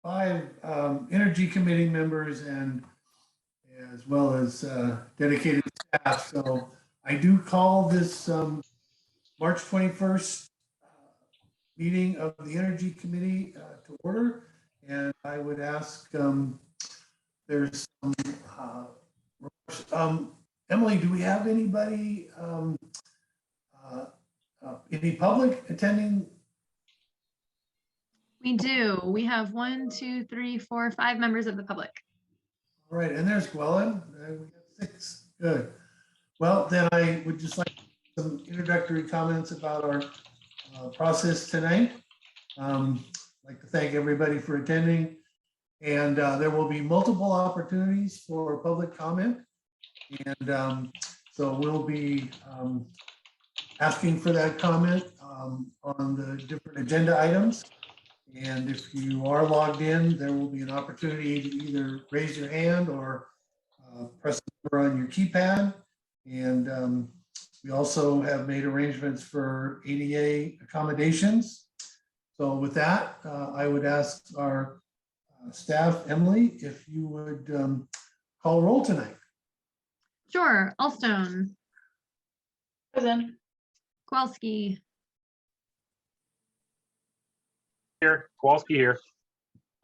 5 Energy Committee members and as well as dedicated staff. So I do call this March 21st meeting of the Energy Committee to order. And I would ask, there's some, Emily, do we have anybody, any public attending? We do. We have 1, 2, 3, 4, 5 members of the public. All right, and there's Gwellen. We got 6. Good. Well, then I would just like some introductory comments about our process tonight. I'd like to thank everybody for attending. And there will be multiple opportunities for public comment. And so we'll be asking for that comment on the different agenda items. And if you are logged in, there will be an opportunity to either raise your hand or press the number on your keypad. And we also have made arrangements for ADA accommodations. So with that, I would ask our staff, Emily, if you would call roll tonight. Sure. Alstone. Present. Kowalski. Here. Kowalski here.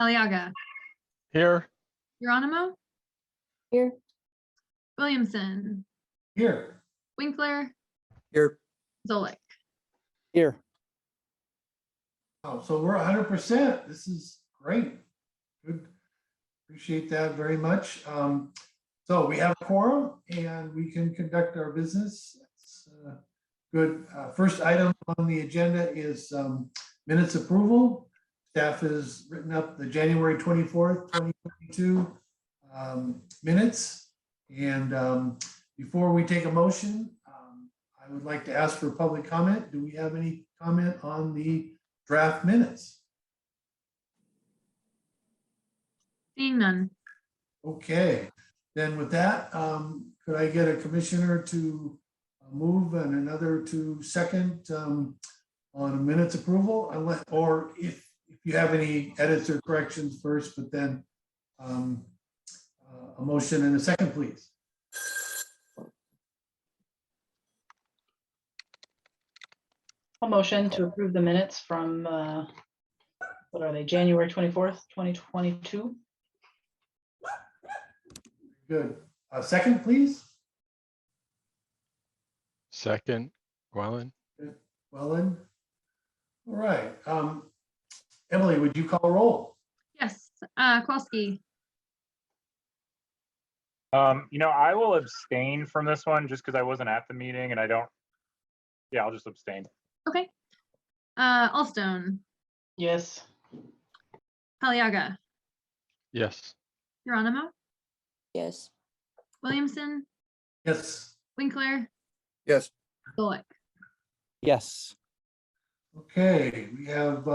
Aliaga. Here. Geronimo. Here. Williamson. Here. Winkler. Here. Zolik. Here. Oh, so we're 100%. This is great. Good. Appreciate that very much. So we have a quorum and we can conduct our business. That's good. First item on the agenda is minutes approval. Staff has written up the January 24th, 2022 minutes. And before we take a motion, I would like to ask for public comment. Do we have any comment on the draft minutes? Seeing none. Okay, then with that, could I get a commissioner to move and another to second on minutes approval? Unless, or if you have any edits or corrections first, but then a motion and a second, please. A motion to approve the minutes from, what are they, January 24th, 2022? Good. Second, please. Second, Gwellen. Wellen. All right. Emily, would you call roll? Yes. Kowalski. I will abstain from this one just because I wasn't at the meeting and I don't, yeah, I'll just abstain. Okay. Alstone. Yes. Aliaga. Yes. Geronimo. Yes. Williamson. Yes. Winkler. Yes. Zolik. Yes. Okay, we have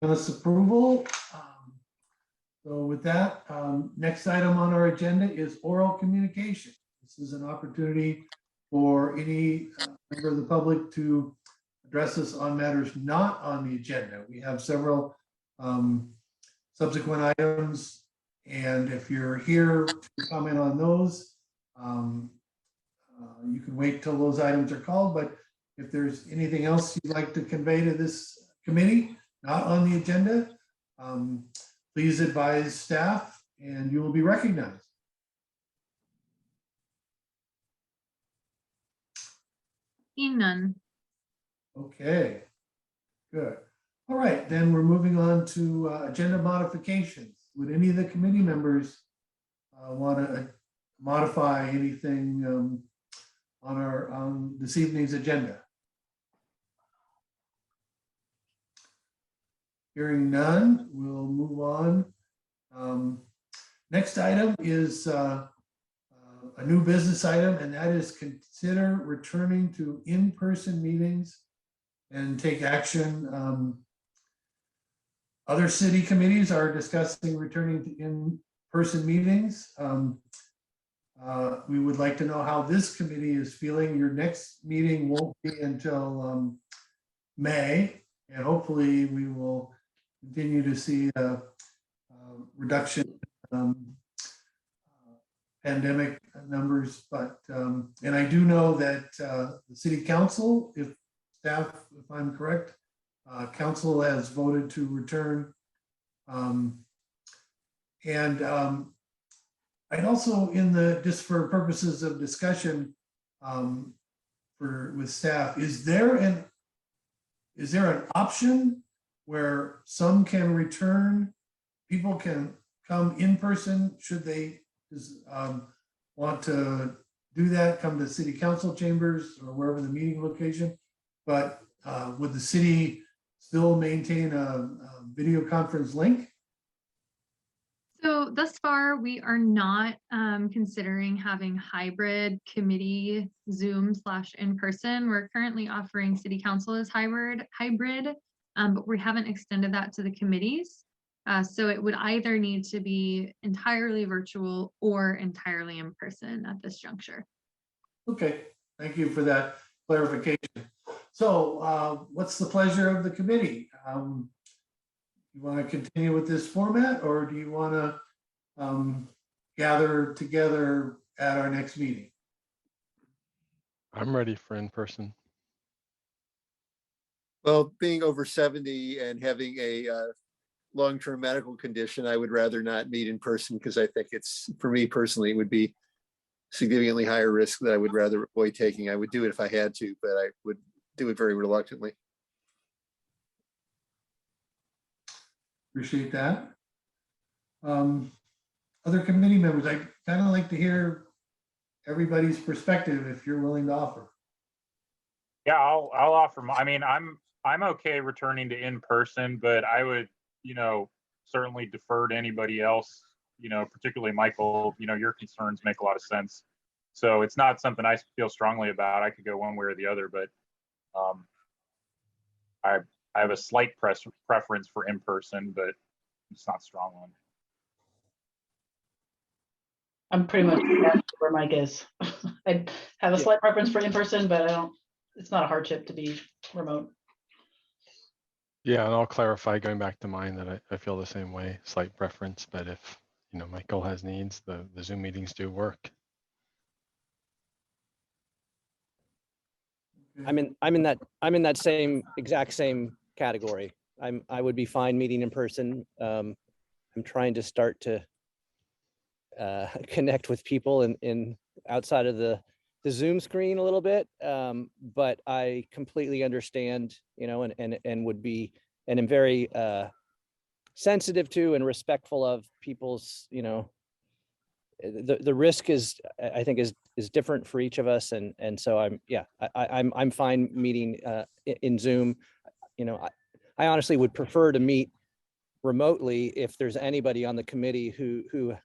minutes approval. So with that, next item on our agenda is oral communication. This is an opportunity for any member of the public to address us on matters not on the agenda. We have several subsequent items, and if you're here to comment on those, you can wait till those items are called, but if there's anything else you'd like to convey to this committee, not on the agenda, please advise staff and you will be recognized. Seeing none. Okay, good. All right, then we're moving on to agenda modifications. Would any of the committee members want to modify anything on this evening's agenda? Hearing none, we'll move on. Next item is a new business item, and that is consider returning to in-person meetings and take action. Other city committees are discussing returning to in-person meetings. We would like to know how this committee is feeling. Your next meeting won't be until May, and hopefully we will continue to see reduction pandemic numbers, but and I do know that the city council, if I'm correct, council has voted to return. And I'd also, just for purposes of discussion with staff, is there an option where some can return, people can come in person should they want to do that, come to city council chambers or wherever the meeting location, but would the city still maintain a video conference link? So thus far, we are not considering having hybrid committee Zoom / in-person. We're currently offering city council as hybrid, but we haven't extended that to the committees. So it would either need to be entirely virtual or entirely in person at this juncture. Okay, thank you for that clarification. So what's the pleasure of the committee? You want to continue with this format, or do you want to gather together at our next meeting? I'm ready for in-person. Well, being over 70 and having a long-term medical condition, I would rather not meet in person because I think for me personally, it would be significantly higher risk that I would rather avoid taking. I would do it if I had to, but I would do it very reluctantly. Appreciate that. Other committee members, I kind of like to hear everybody's perspective if you're willing to offer. Yeah, I'll offer. I mean, I'm okay returning to in person, but I would, certainly defer to anybody else. Particularly Michael. Your concerns make a lot of sense. So it's not something I feel strongly about. I could go one way or the other, but I have a slight preference for in person, but it's not a strong one. I'm pretty much where Mike is. I have a slight preference for in person, but it's not a hardship to be remote. Yeah, and I'll clarify going back to mine that I feel the same way, slight preference, but if, Michael has needs, the Zoom meetings do work. I'm in that exact same category. I would be fine meeting in person. I'm trying to start to connect with people in outside of the Zoom screen a little bit, but I completely understand, and would be, and am very sensitive to and respectful of people's, the risk I think is different for each of us, and so I'm fine meeting in Zoom. I honestly would prefer to meet remotely if there's anybody on the committee who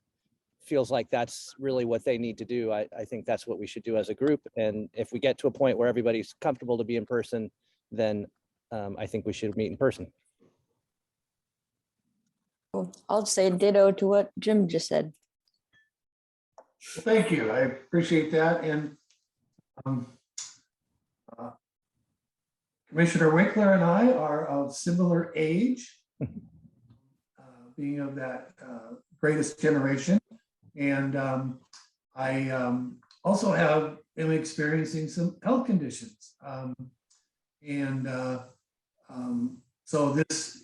feels like that's really what they need to do. I think that's what we should do as a group. And if we get to a point where everybody's comfortable to be in person, then I think we should meet in person. I'll say ditto to what Jim just said. Well, thank you. I appreciate that. And Commissioner Winkler and I are of similar age, being of that greatest generation. And I also am experiencing some health conditions. So it's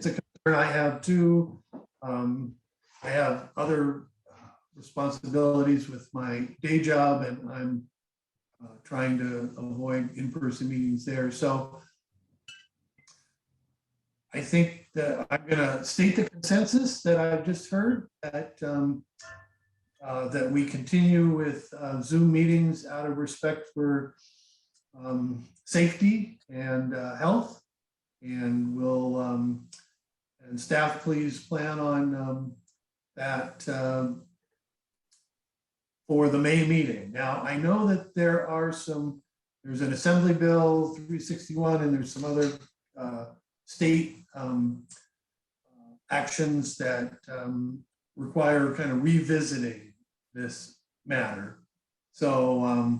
a concern I have too. I have other responsibilities with my day job, and I'm trying to avoid in-person meetings there. So I think that I'm going to state the consensus that I've just heard, that that we continue with Zoom meetings out of respect for safety and health, and we'll and staff, please plan on that for the May meeting. Now, I know that there's an Assembly Bill 361, and there's some other state actions that require kind of revisiting this matter. So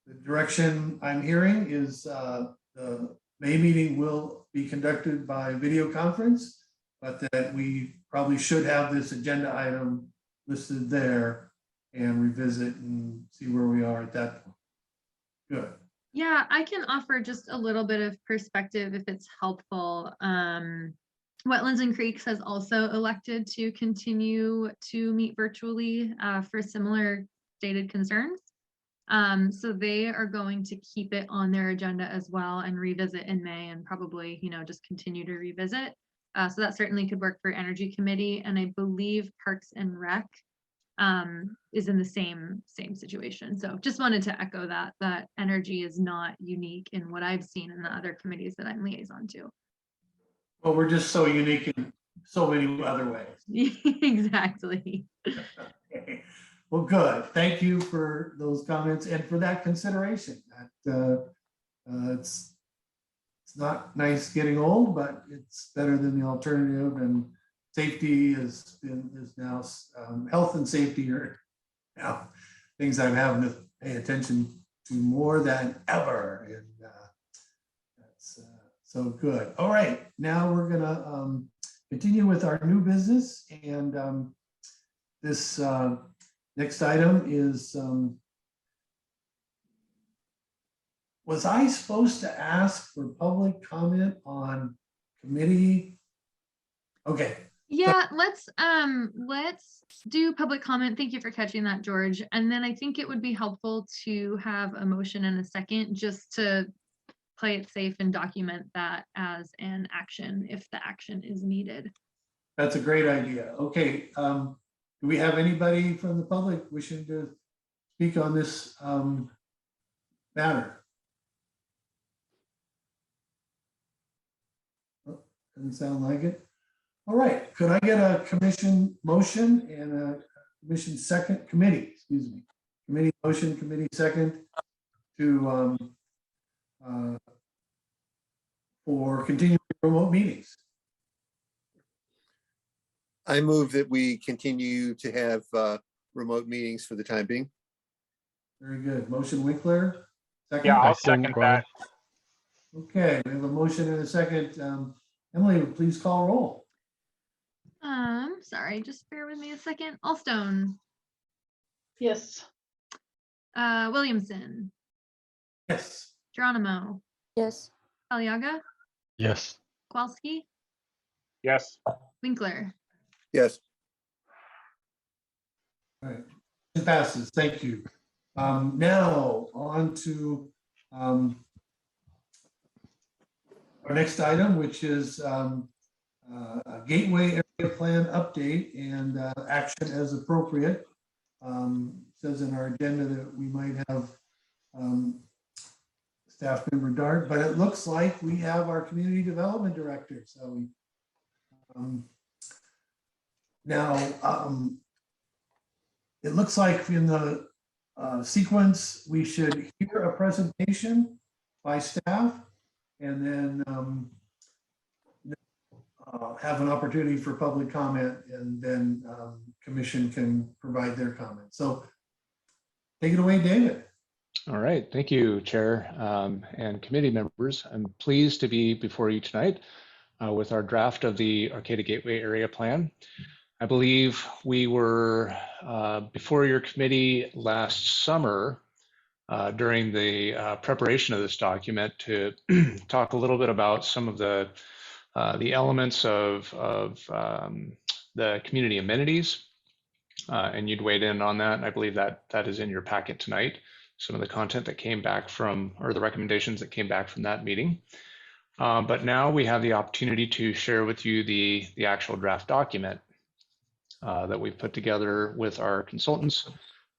the direction I'm hearing is the May meeting will be conducted by video conference, but that we probably should have this agenda item listed there and revisit and see where we are at that point. Good. Yeah, I can offer just a little bit of perspective if it's helpful. Wetlands and Creeks has also elected to continue to meet virtually for similar stated concerns. So they are going to keep it on their agenda as well and revisit in May and probably, just continue to revisit. So that certainly could work for Energy Committee, and I believe Parks and Rec is in the same situation. So just wanted to echo that energy is not unique in what I've seen in the other committees that I'm liaison to. Well, we're just so unique in so many other ways. Exactly. Okay. Well, good. Thank you for those comments and for that consideration. That it's not nice getting old, but it's better than the alternative. And safety is now health and safety are now things I'm having to pay attention to more than ever. And that's so good. All right, now we're gonna continue with our new business, and this next item is, was I supposed to ask for public comment on committee? Okay. Yeah, let's do public comment. Thank you for catching that, George. And then I think it would be helpful to have a motion and a second just to play it safe and document that as an action if the action is needed. That's a great idea. Okay. Do we have anybody from the public wishing to speak on this matter? Oh, doesn't sound like it. All right, could I get a commission motion and a commission second, committee motion, committee second to for continuing remote meetings? I move that we continue to have remote meetings for the time being. Very good. Motion Winkler. Second. Yeah, I'll Second, second that. Okay, we have a motion and a second. Emily, please call roll. Sorry, just bear with me a second. Alstone, Yes. Williamson, Yes. Geronimo, Yes. Aliaga, Yes. Kowalski, Yes. Winkler. Yes. All right, it passes. Thank you. Now on to our next item, which is a gateway area plan update and action as appropriate. Says in our agenda that we might have staff member Dart, but it looks like we have our community development director. So now it looks like in the sequence we should hear a presentation by staff and then have an opportunity for public comment, and then commission can provide their comments. So take it away, David. All right, thank you, Chair and committee members. I'm pleased to be before you tonight with our draft of the Arcata Gateway Area Plan. I believe we were before your committee last summer during the preparation of this document to talk a little bit about some of the elements of the community amenities, and you'd weighed in on that. And I believe that is in your packet tonight. Some of the content that came back from, or the recommendations that came back from that meeting. But now we have the opportunity to share with you the actual draft document that we've put together with our consultants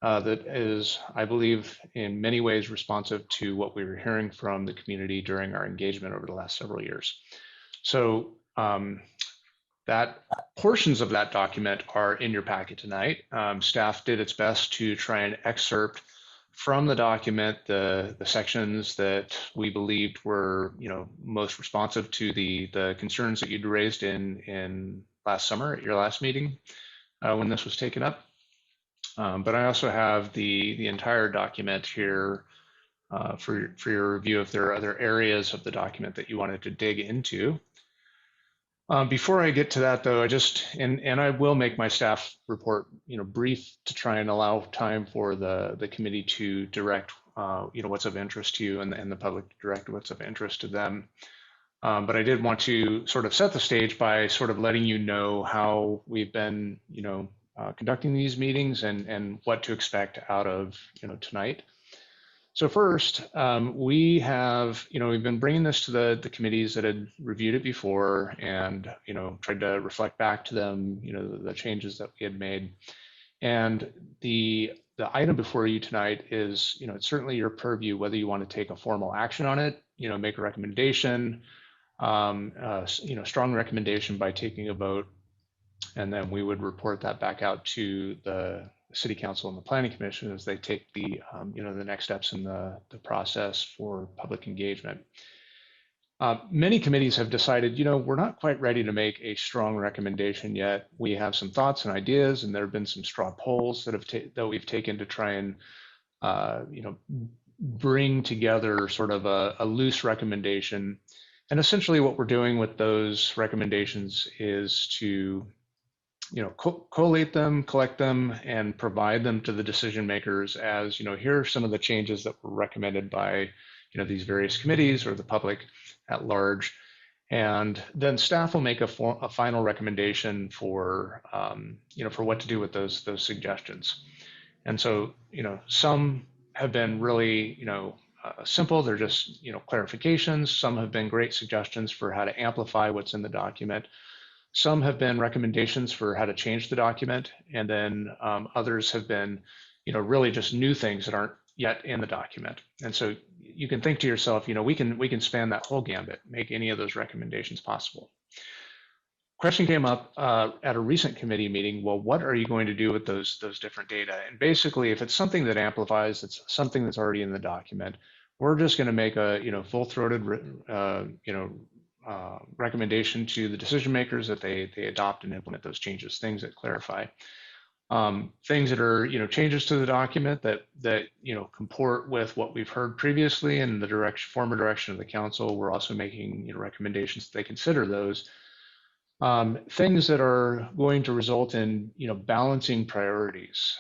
that is, I believe, in many ways responsive to what we were hearing from the community during our engagement over the last several years. So that portions of that document are in your packet tonight. Staff did its best to try and excerpt from the document the sections that we believed were, most responsive to the concerns that you'd raised in last summer at your last meeting when this was taken up. But I also have the entire document here for your review if there are other areas of the document that you wanted to dig into. Before I get to that, though, and I will make my staff report, brief to try and allow time for the committee to direct, what's of interest to you and the public to direct what's of interest to them. But I did want to sort of set the stage by sort of letting you know how we've been, conducting these meetings and what to expect out of, tonight. So first, we have, we've been bringing this to the committees that had reviewed it before and, tried to reflect back to them, the changes that we had made. And the item before you tonight is, it's certainly your purview whether you want to take a formal action on it, make a recommendation, strong recommendation by taking a vote. And then we would report that back out to the City Council and the Planning Commission as they take the next steps in the process for public engagement. Many committees have decided, we're not quite ready to make a strong recommendation yet. We have some thoughts and ideas, and there have been some straw polls that we've taken to try and bring together sort of a loose recommendation. And essentially, what we're doing with those recommendations is to collate them, collect them, and provide them to the decision makers as, here are some of the changes that were recommended by, these various committees or the public at large. And then staff will make a final recommendation for, for what to do with those suggestions. And so, some have been really, simple. They're just, clarifications. Some have been great suggestions for how to amplify what's in the document. Some have been recommendations for how to change the document, and then others have been, really just new things that aren't yet in the document. And so you can think to yourself, we can span that whole gambit, make any of those recommendations possible. Question came up at a recent committee meeting. Well, what are you going to do with those different data? And basically, if it's something that amplifies, it's something that's already in the document, we're just going to make a full-throated recommendation to the decision makers that they adopt and implement those changes, things that clarify, things that are changes to the document that comport with what we've heard previously in the former direction of the council. We're also making recommendations that they consider those things that are going to result in balancing priorities.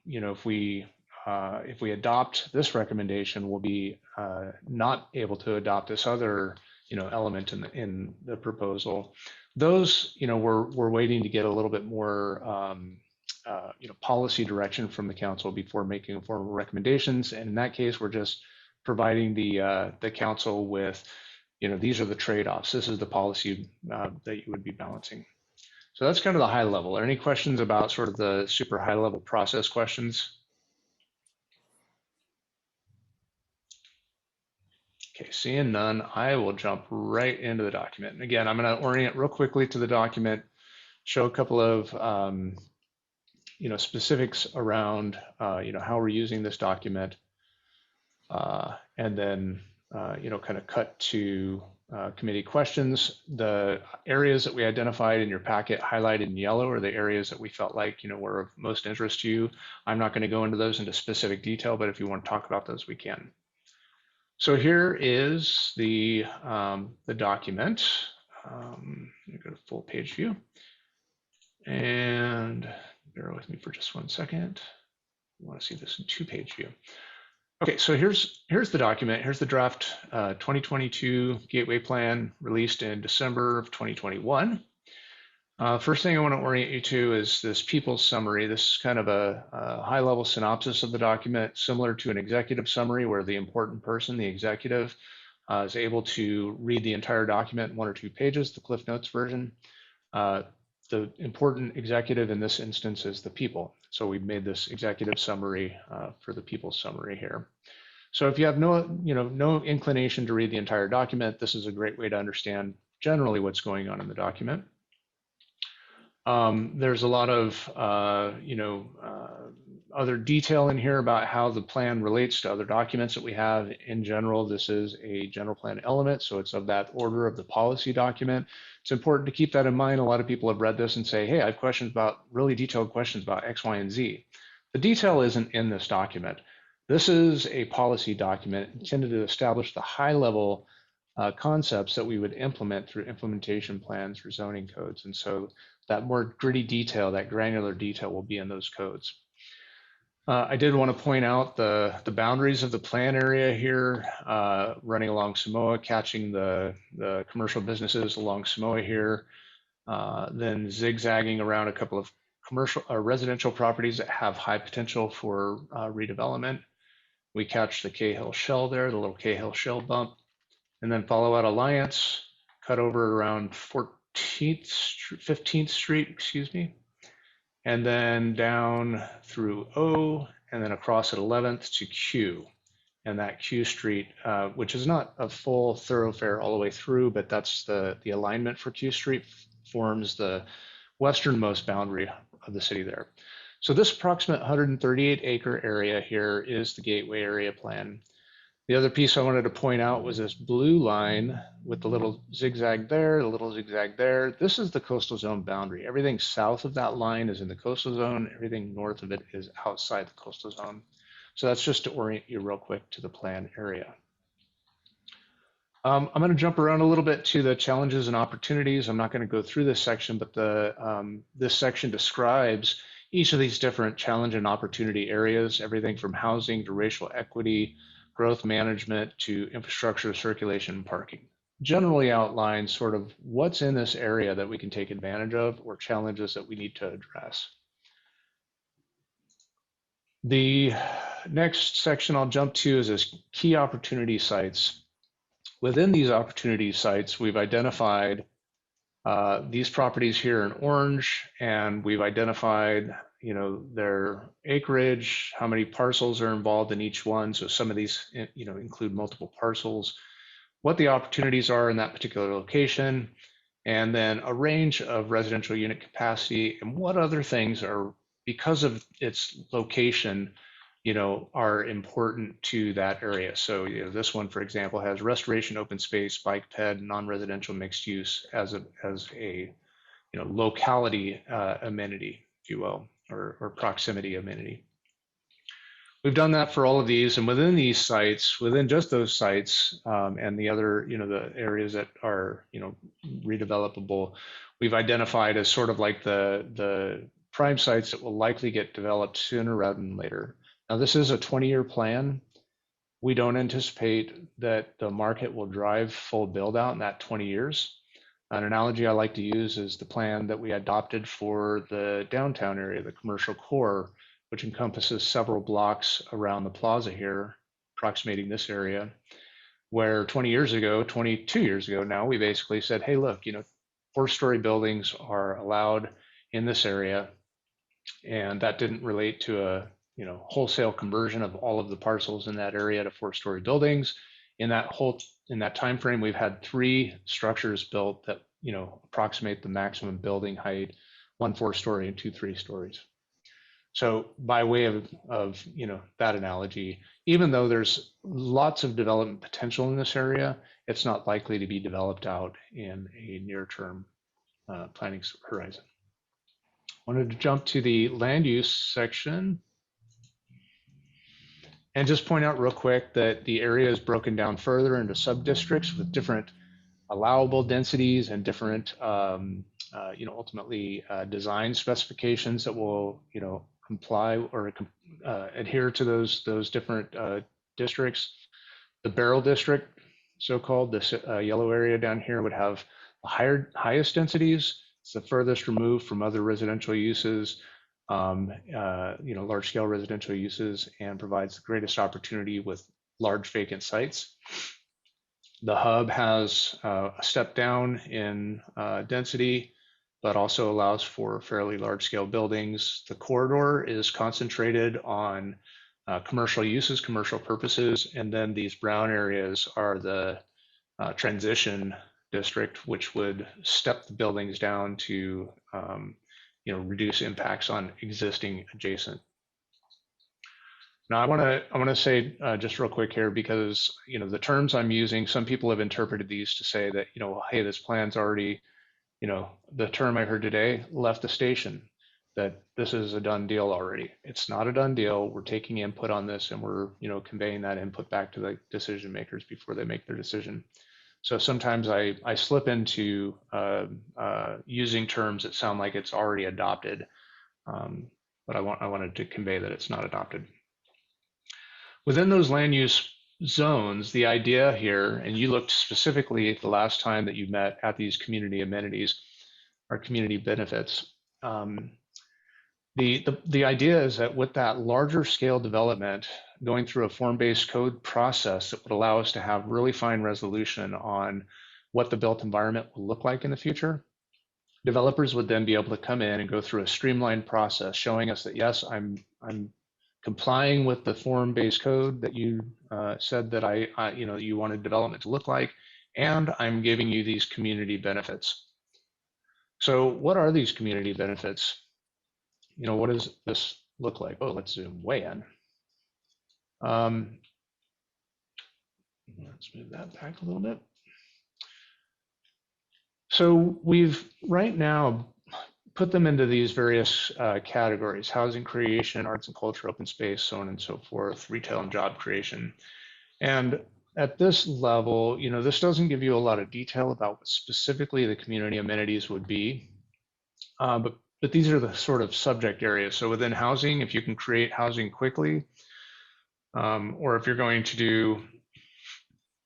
If we adopt this recommendation, we'll be not able to adopt this other element in the proposal. Those, we're waiting to get a little bit more, policy direction from the council before making formal recommendations. And in that case, we're just providing the council with, these are the trade-offs. This is the policy that you would be balancing. So that's kind of the high level. Are there any questions about sort of the super high level process questions? Okay, seeing none, I will jump right into the document. And again, I'm going to orient real quickly to the document, show a couple of specifics around how we're using this document, and then kind of cut to committee questions. The areas that we identified in your packet highlighted in yellow are the areas that we felt like were of most interest to you. I'm not going to go into those into specific detail, but if you want to talk about those, we can. So here is the document. Let me go to full page view. And bear with me for just 1 second. I want to see this in 2-page view. Okay, so here's the document. Here's the draft 2022 Gateway Plan released in December of 2021. First thing I want to orient you to is this people's summary. This is kind of a high-level synopsis of the document, similar to an executive summary where the important person, the executive, is able to read the entire document in 1 or 2 pages, the Cliff Notes version. The important executive in this instance is the people. So we've made this executive summary for the people's summary here. So if you have no inclination to read the entire document, this is a great way to understand generally what's going on in the document. There's a lot of other detail in here about how the plan relates to other documents that we have. In general, this is a general plan element, so it's of that order of the policy document. It's important to keep that in mind. A lot of people have read this and say, hey, I have questions about, really detailed questions about X, Y, and Z. The detail isn't in this document. This is a policy document intended to establish the high level concepts that we would implement through implementation plans or zoning codes. And so that more gritty detail, that granular detail will be in those codes. I did want to point out the boundaries of the plan area here, running along Samoa, catching the commercial businesses along Samoa here, then zigzagging around a couple of commercial residential properties that have high potential for redevelopment. We catch the Cahill Shell there, the little Cahill Shell bump, and then follow out Alliance, cut over around 15th Street, excuse me, and then down through O, and then across at 11th to Q. And that Q Street, which is not a full thoroughfare all the way through, but that's the alignment for Q Street, forms the westernmost boundary of the city there. So this approximate 138 acre area here is the gateway area plan. The other piece I wanted to point out was this blue line with the little zigzag there, the little zigzag there. This is the coastal zone boundary. Everything south of that line is in the coastal zone. Everything north of it is outside the coastal zone. So that's just to orient you real quick to the plan area. I'm going to jump around a little bit to the challenges and opportunities. I'm not going to go through this section, but this section describes each of these different challenge and opportunity areas, everything from housing to racial equity, growth management to infrastructure, circulation, and parking. Generally outlines sort of what's in this area that we can take advantage of or challenges that we need to address. The next section I'll jump to is this key opportunity sites. Within these opportunity sites, we've identified these properties here in orange, and we've identified, you know, their acreage, how many parcels are involved in each one. So some of these, you know, include multiple parcels, what the opportunities are in that particular location, and then a range of residential unit capacity and what other things are, because of its location, you know, are important to that area. So, you know, this one, for example, has restoration, open space, bike ped, non-residential mixed use as a you know, locality amenity, if you will, or proximity amenity. We've done that for all of these, and within these sites, within just those sites, and the other, you know, the areas that are, you know, redevelopable, we've identified as sort of like the prime sites that will likely get developed sooner rather than later. Now, this is a 20-year plan. We don't anticipate that the market will drive full build out in that 20 years. An analogy I like to use is the plan that we adopted for the downtown area, the commercial core, which encompasses several blocks around the plaza here, approximating this area, where 20 years ago, 22 years ago now, we basically said, hey, look, you know, 4-story buildings are allowed in this area. And that didn't relate to a, you know, wholesale conversion of all of the parcels in that area to 4-story buildings. In that time frame, we've had 3 structures built that, you know, approximate the maximum building height, 1 4-story and 2 3-stories. So by way of you know, that analogy, even though there's lots of development potential in this area, it's not likely to be developed out in a near-term planning horizon. Wanted to jump to the land use section and just point out real quick that the area is broken down further into sub-districts with different allowable densities and different, you know, ultimately design specifications that will, you know, comply or adhere to those different districts. The Barrel District, so-called, this yellow area down here, would have the highest densities. It's the furthest removed from other residential uses, you know, large-scale residential uses, and provides the greatest opportunity with large vacant sites. The hub has a step down in density, but also allows for fairly large-scale buildings. The corridor is concentrated on commercial uses, commercial purposes, and then these brown areas are the transition district, which would step the buildings down to you know, reduce impacts on existing adjacent. Now, I want to say just real quick here, because you know, the terms I'm using, some people have interpreted these to say that, you know, hey, this plan's already, you know, the term I heard today, left the station, that this is a done deal already. It's not a done deal. We're taking input on this, and we're, you know, conveying that input back to the decision makers before they make their decision. So sometimes I slip into using terms that sound like it's already adopted, but I wanted to convey that it's not adopted. Within those land use zones, the idea here, and you looked specifically at the last time that you met at these community amenities or community benefits. The idea is that with that larger scale development, going through a form-based code process that would allow us to have really fine resolution on what the built environment will look like in the future, developers would then be able to come in and go through a streamlined process showing us that, yes, I'm complying with the form-based code that you said that you wanted development to look like, and I'm giving you these community benefits. So what are these community benefits? What does this look like? Oh, let's zoom way in. Let's move that back a little bit. So we've right now put them into these various categories: housing creation, arts and culture, open space, so on and so forth, retail and job creation. And at this level, this doesn't give you a lot of detail about what specifically the community amenities would be, but these are the sort of subject areas. So within housing, if you can create housing quickly, or if you're going to do,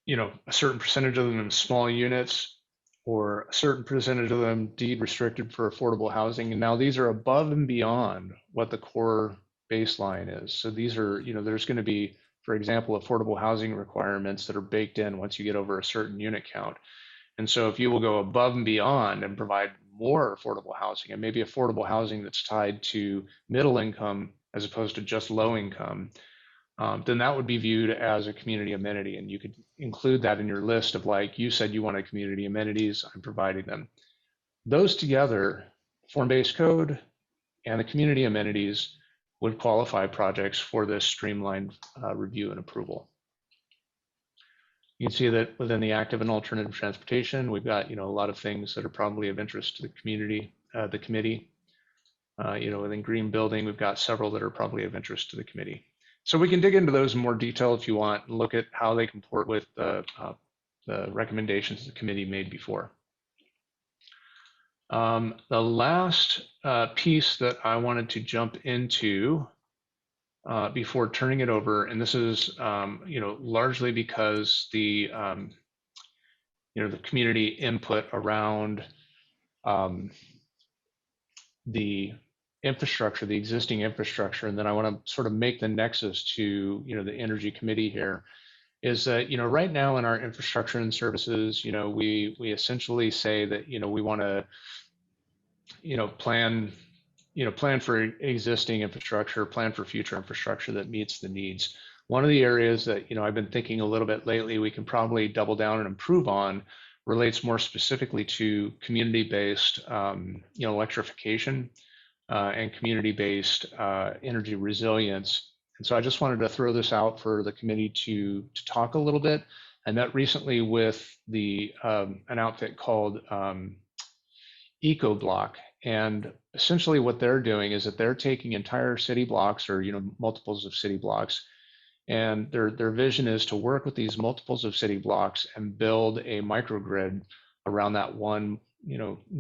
a certain percentage of them in small units, or a certain percentage of them deed restricted for affordable housing. And now these are above and beyond what the core baseline is. So these are, there's going to be, for example, affordable housing requirements that are baked in once you get over a certain unit count. And so if you will go above and beyond and provide more affordable housing, and maybe affordable housing that's tied to middle income as opposed to just low income, then that would be viewed as a community amenity. And you could include that in your list of, like, you said you wanted community amenities, I'm providing them. Those together, form-based code and the community amenities, would qualify projects for this streamlined review and approval. You can see that within the active and alternative transportation, we've got, a lot of things that are probably of interest to the community, the committee. Within green building, we've got several that are probably of interest to the committee. So we can dig into those in more detail if you want, and look at how they comport with the recommendations the committee made before. The last piece that I wanted to jump into before turning it over, and this is largely because the the community input around the infrastructure, the existing infrastructure, and then I want to sort of make the nexus to the Energy Committee here, is that right now in our infrastructure and services, we essentially say that we want to plan for existing infrastructure, plan for future infrastructure that meets the needs. One of the areas that I've been thinking a little bit lately we can probably double down and improve on relates more specifically to community-based electrification and community-based energy resilience. And so I just wanted to throw this out for the committee to talk a little bit. I met recently with an outfit called EcoBlock, and essentially what they're doing is that they're taking entire city blocks, or multiples of city blocks, and their vision is to work with these multiples of city blocks and build a microgrid around that one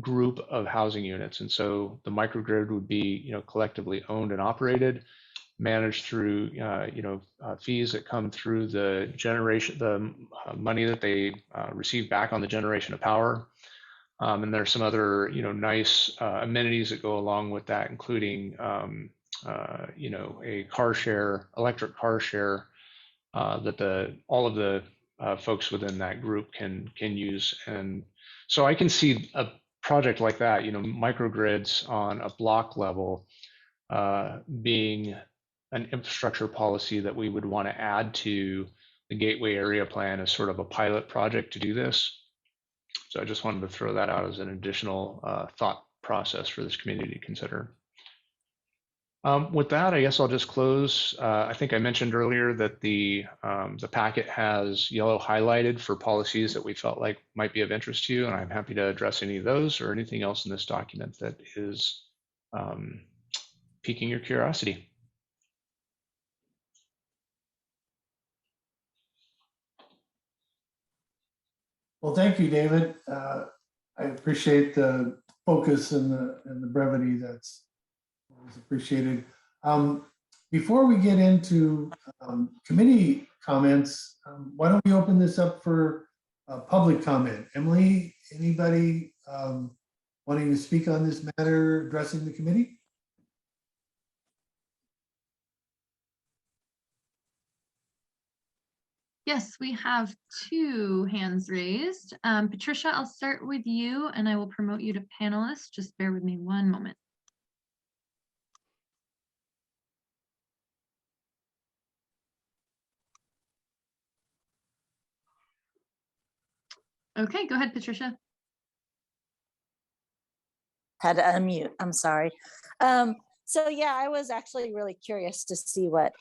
group of housing units. And so the microgrid would be collectively owned and operated, managed through fees that come through the generation, the money that they receive back on the generation of power. And there's some other nice amenities that go along with that, including a car share, electric car share, that all of the folks within that group can use. And so I can see a project like that, microgrids on a block level, being an infrastructure policy that we would want to add to the Gateway Area Plan as sort of a pilot project to do this. So I just wanted to throw that out as an additional thought process for this community to consider. With that, I guess I'll just close. I think I mentioned earlier that the packet has yellow highlighted for policies that we felt like might be of interest to you, and I'm happy to address any of those or anything else in this document that is piquing your curiosity. Well, thank you, David. I appreciate the focus and the brevity. That's always appreciated. Before we get into committee comments, why don't we open this up for public comment? Emily, anybody wanting to speak on this matter addressing the committee? Yes, we have 2 hands raised. Patricia, I'll start with you and I will promote you to panelist. Just bear with me one moment. Okay, go ahead, Patricia. Had to unmute. I'm sorry. So yeah, I was actually really curious to see what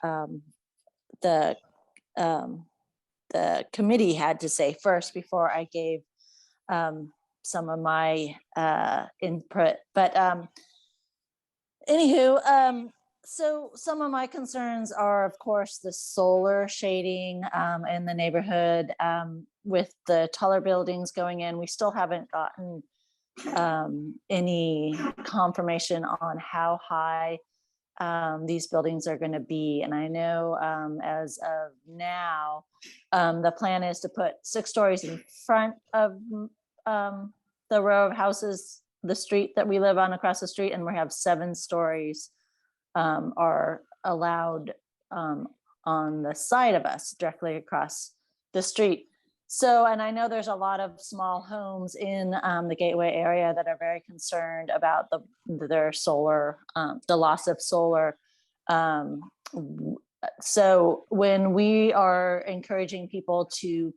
the committee had to say first before I gave some of my input. But anywho, so some of my concerns are, of course, the solar shading in the neighborhood with the taller buildings going in. We still haven't gotten any confirmation on how high these buildings are going to be. And I know as of now, the plan is to put 6 stories in front of the row of houses, the street that we live on across the street, and we have 7 stories are allowed on the side of us directly across the street. So, and I know there's a lot of small homes in the Gateway area that are very concerned about their solar, the loss of solar. So when we are encouraging people to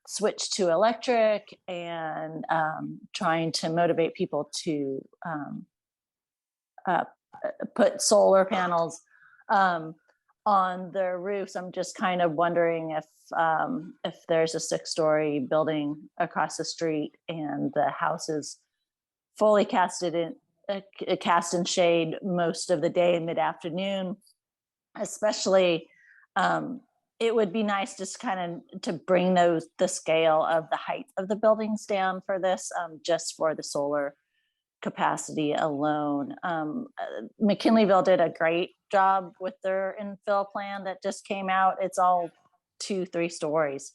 switch to electric and trying to motivate people to put solar panels on their roofs, I'm just kind of wondering if there's a 6-story building across the street and the house is fully cast in shade most of the day and mid-afternoon, especially it would be nice just kind of to bring the scale of the height of the buildings down for this, just for the solar capacity alone. McKinleyville did a great job with their infill plan that just came out. It's all 2-3 stories,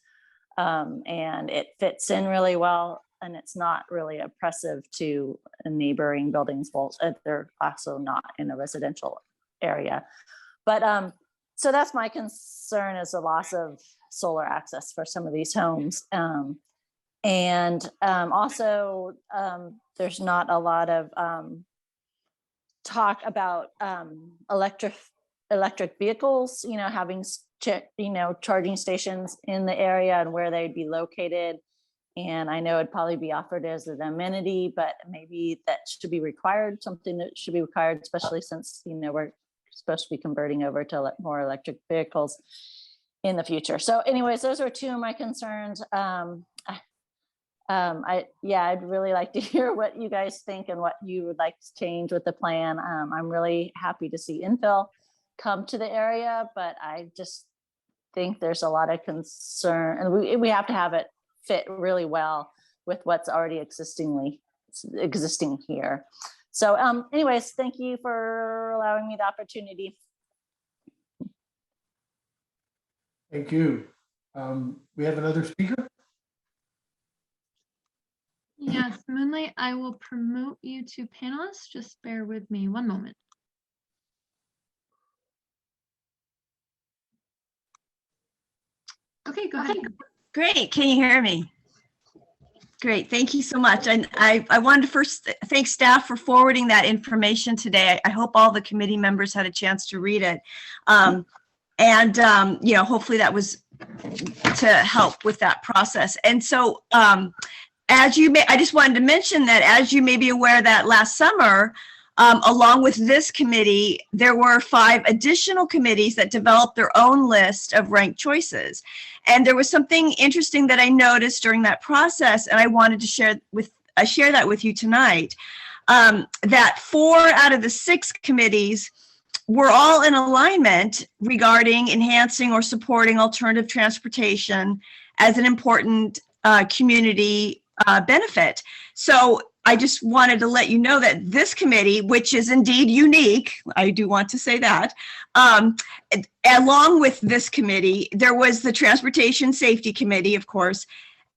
and it fits in really well, and it's not really oppressive to neighboring buildings. Well, they're also not in a residential area, but so that's my concern, is the loss of solar access for some of these homes. And also, there's not a lot of talk about electric vehicles, having charging stations in the area and where they'd be located. And I know it'd probably be offered as an amenity, but maybe that should be required, something that should be required, especially since, we're supposed to be converting over to more electric vehicles in the future. So anyways, those are 2 of my concerns. I'd really like to hear what you guys think and what you would like to change with the plan. I'm really happy to see infill come to the area, but I just think there's a lot of concern, and we have to have it fit really well with what's already existing here. So anyways, thank you for allowing me the opportunity. Thank you. We have another speaker. Yes, Moonlight, I will promote you to panelist. Just bear with me one moment. Okay, go ahead. Great. Can you hear me? Great. Thank you so much. And I wanted to first thank staff for forwarding that information today. I hope all the committee members had a chance to read it. Hopefully that was to help with that process. And so I just wanted to mention that, as you may be aware, that last summer, along with this committee, there were 5 additional committees that developed their own list of ranked choices. And there was something interesting that I noticed during that process, and I wanted to share that with you tonight, that 4 out of the 6 committees were all in alignment regarding enhancing or supporting alternative transportation as an important community benefit. So I just wanted to let you know that this committee, which is indeed unique, I do want to say that, along with this committee, there was the Transportation Safety Committee, of course,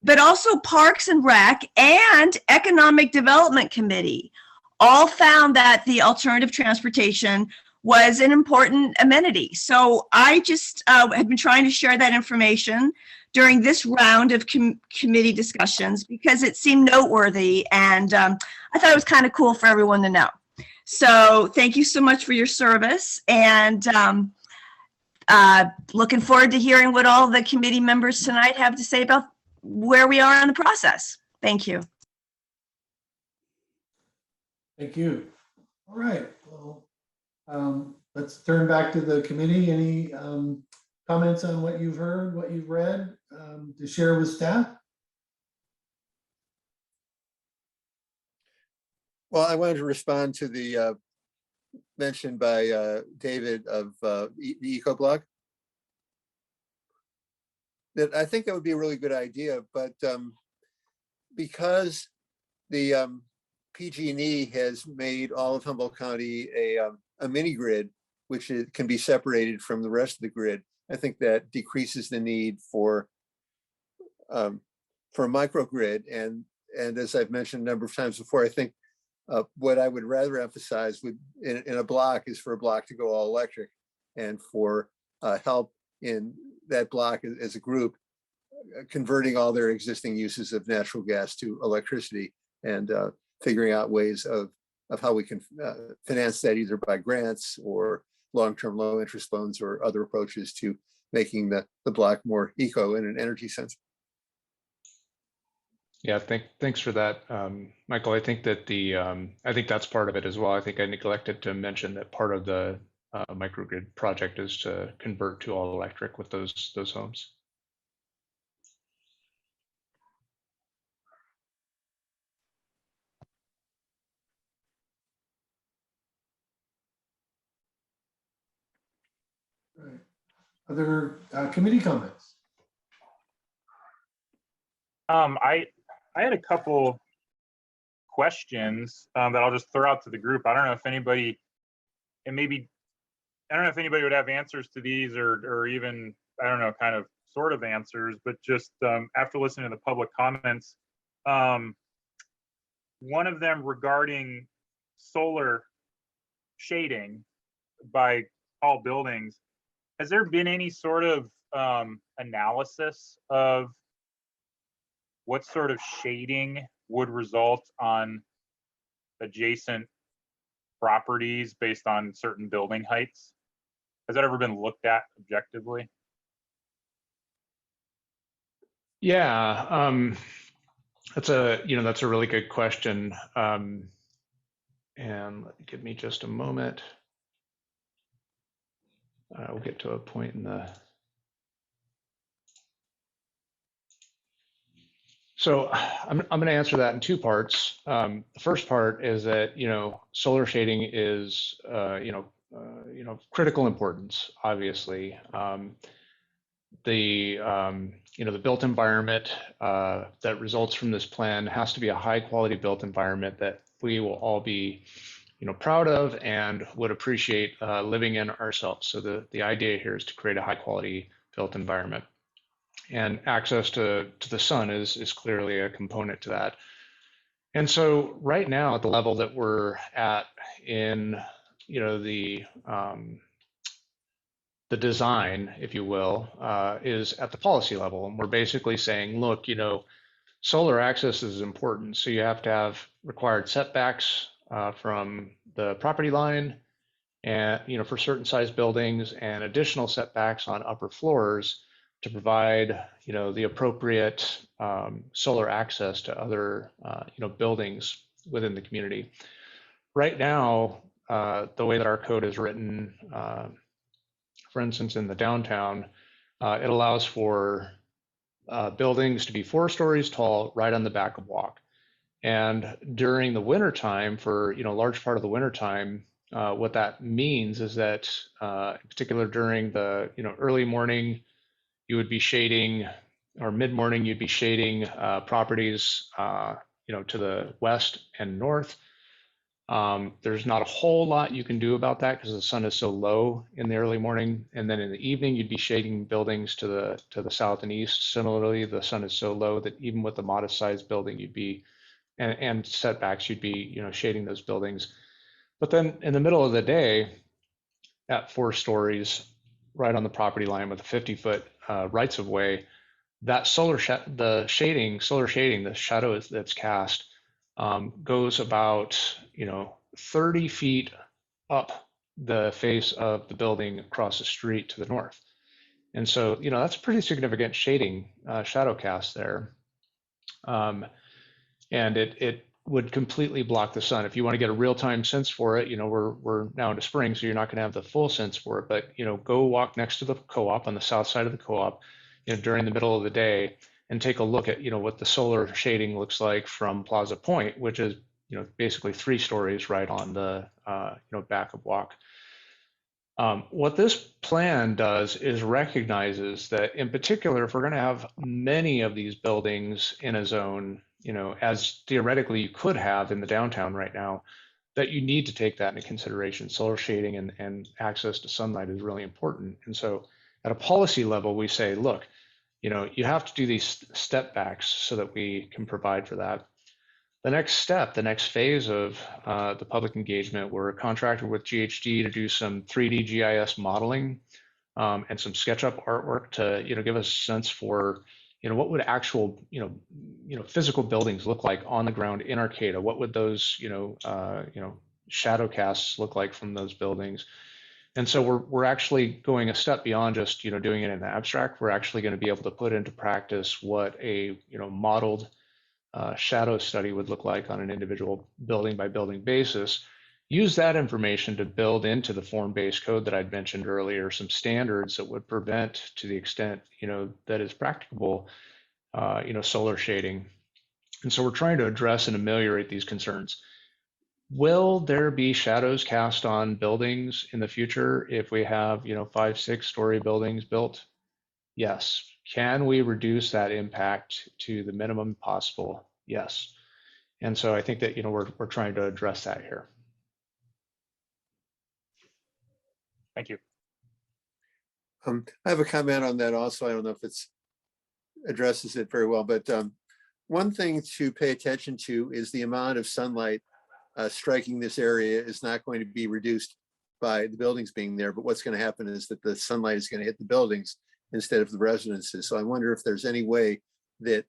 but also Parks and Rec and Economic Development Committee all found that the alternative transportation was an important amenity. So I just have been trying to share that information during this round of committee discussions because it seemed noteworthy, and I thought it was kind of cool for everyone to know. So thank you so much for your service, and looking forward to hearing what all the committee members tonight have to say about where we are in the process. Thank you. Thank you. All right. Well, let's turn back to the committee. Any comments on what you've heard, what you've read to share with staff? Well, I wanted to respond to the mention by David of the eco block. That I think that would be a really good idea, but because the PG&E has made all of Humboldt County a mini grid, which can be separated from the rest of the grid, I think that decreases the need for a microgrid. And as I've mentioned a number of times before, I think what I would rather emphasize in a block is for a block to go all electric, and for help in that block as a group converting all their existing uses of natural gas to electricity, and figuring out ways of how we can finance that either by grants or long-term low interest loans or other approaches to making the block more eco in an energy sense. Yeah, thanks for that, Michael. I think that I think that's part of it as well. I think I neglected to mention that part of the microgrid project is to convert to all electric with those homes. Right. Other committee comments? I had a couple questions that I'll just throw out to the group. I don't know if anybody, and maybe, I don't know if anybody would have answers to these, or even, I don't know, kind of sort of answers, but just after listening to the public comments, one of them regarding solar shading by tall buildings. Has there been any sort of analysis of what sort of shading would result on adjacent properties based on certain building heights? Has that ever been looked at objectively? Yeah, that's a really good question. And give me just a moment. We'll get to a point in the. So I'm going to answer that in two parts. The first part is that solar shading is critical importance. Obviously, the built environment that results from this plan has to be a high quality built environment that we will all be proud of and would appreciate living in ourselves. So the idea here is to create a high quality built environment. And access to the sun is clearly a component to that. And so right now at the level that we're at in the design, if you will, is at the policy level. And we're basically saying, look, solar access is important. So you have to have required setbacks from the property line, and for certain size buildings, and additional setbacks on upper floors to provide the appropriate solar access to other buildings within the community. Right now, the way that our code is written, for instance, in the downtown, it allows for buildings to be 4 stories tall right on the back of walk. And during the winter time, for a large part of the winter time, what that means is that, in particular during the early morning, you would be shading or mid-morning, you'd be shading properties, to the west and north. There's not a whole lot you can do about that because the sun is so low in the early morning. And then in the evening, you'd be shading buildings to the south and east. Similarly, the sun is so low that even with a modest sized building, you'd be, and setbacks, you'd be, shading those buildings. But then in the middle of the day, at 4 stories, right on the property line with a 50-foot rights of way, that solar shading, the shadow that's cast goes about 30 feet up the face of the building across the street to the north. And so, that's a pretty significant shading shadow cast there. And it would completely block the sun. If you want to get a real-time sense for it, we're now into spring, so you're not going to have the full sense for it, but go walk next to the co-op on the south side of the co-op, during the middle of the day, and take a look at what the solar shading looks like from Plaza Point, which is basically 3 stories right on the back of Walk. What this plan does is recognizes that, in particular, if we're going to have many of these buildings in a zone, as theoretically you could have in the downtown right now, that you need to take that into consideration. Solar shading and access to sunlight is really important. And so at a policy level, we say, look, you have to do these step backs so that we can provide for that. The next step, the next phase of the public engagement, we're contracted with GHD to do some 3D GIS modeling and some SketchUp artwork to give us a sense for what would actual physical buildings look like on the ground in Arcata. What would those shadow casts look like from those buildings? And so we're actually going a step beyond just doing it in the abstract. We're actually going to be able to put into practice what a modeled shadow study would look like on an individual building by building basis. Use that information to build into the form-based code that I'd mentioned earlier some standards that would prevent, to the extent that is practicable, solar shading. And so we're trying to address and ameliorate these concerns. Will there be shadows cast on buildings in the future if we have 5-6 story buildings built? Yes. Can we reduce that impact to the minimum possible? Yes. And so I think that we're trying to address that here. Thank you. I have a comment on that also. I don't know if it's addresses it very well, but one thing to pay attention to is the amount of sunlight striking this area is not going to be reduced by the buildings being there, but what's going to happen is that the sunlight is going to hit the buildings instead of the residences. So I wonder if there's any way that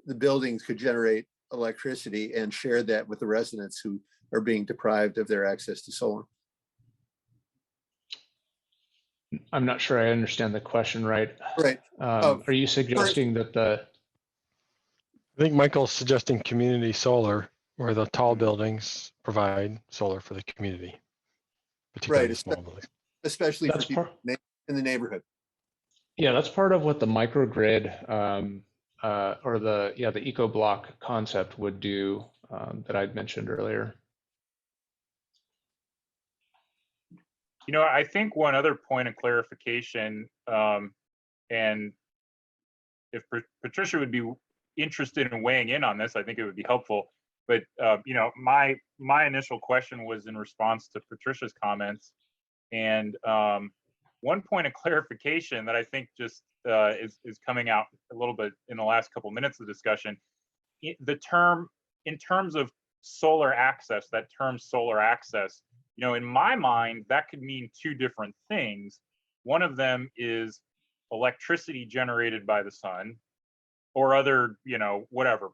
the buildings could generate electricity and share that with the residents who are being deprived of their access to solar. I'm not sure I understand the question right. Right. Are you suggesting that I think Michael's suggesting community solar, where the tall buildings provide solar for the community, particularly the small buildings. Especially for people in the neighborhood. Yeah, that's part of what the microgrid or the eco block concept would do that I'd mentioned earlier. I think one other point of clarification, and if Patricia would be interested in weighing in on this, I think it would be helpful. But my initial question was in response to Patricia's comments, and one point of clarification that I think just is coming out a little bit in the last couple minutes of discussion. The term, in terms of solar access, that term solar access, in my mind, that could mean 2 different things. One of them is electricity generated by the sun, or other, whatever,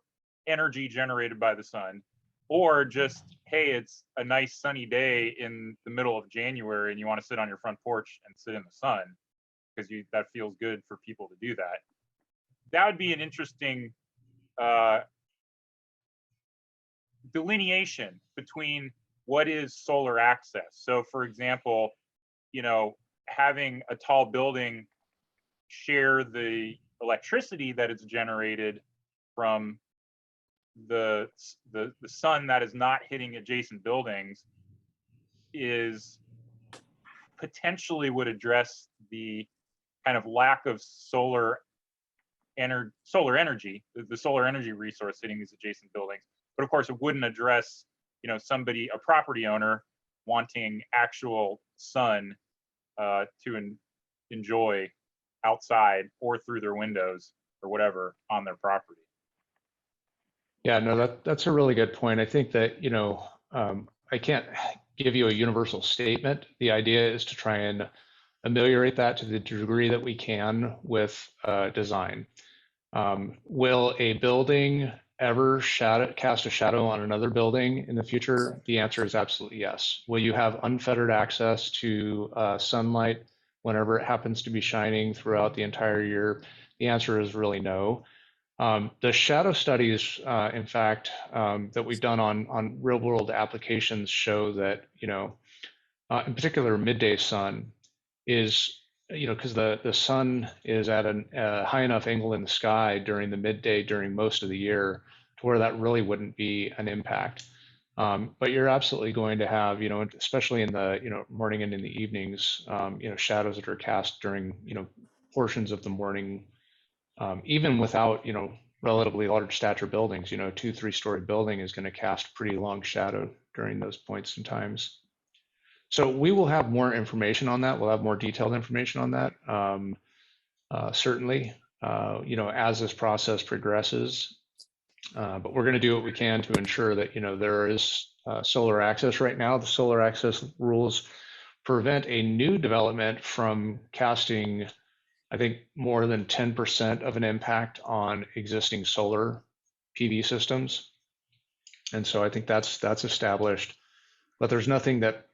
energy generated by the sun, or just, hey, it's a nice sunny day in the middle of January and you want to sit on your front porch and sit in the sun because that feels good for people to do that. That would be an interesting delineation between what is solar access. So for example, having a tall building share the electricity that is generated from the sun that is not hitting adjacent buildings is potentially would address the kind of lack of solar solar energy, the solar energy resource hitting these adjacent buildings. But of course, it wouldn't address, somebody, a property owner wanting actual sun to enjoy outside or through their windows or whatever on their property. Yeah, no, that's a really good point. I think that, I can't give you a universal statement. The idea is to try and ameliorate that to the degree that we can with design. Will a building ever cast a shadow on another building in the future? The answer is absolutely yes. Will you have unfettered access to sunlight whenever it happens to be shining throughout the entire year? The answer is really no. The shadow studies, in fact, that we've done on real world applications show that, in particular, midday sun is, because the sun is at a high enough angle in the sky during the midday during most of the year to where that really wouldn't be an impact. But you're absolutely going to have, especially in the, morning and in the evenings, shadows that are cast during, portions of the morning, even without, relatively large stature buildings, 2-3 story building is going to cast pretty long shadow during those points and times. So we will have more information on that. We'll have more detailed information on that, certainly, as this process progresses. But we're going to do what we can to ensure that, there is solar access right now. The solar access rules prevent a new development from casting, I think, more than 10% of an impact on existing solar PV systems. And so I think that's established, but there's nothing that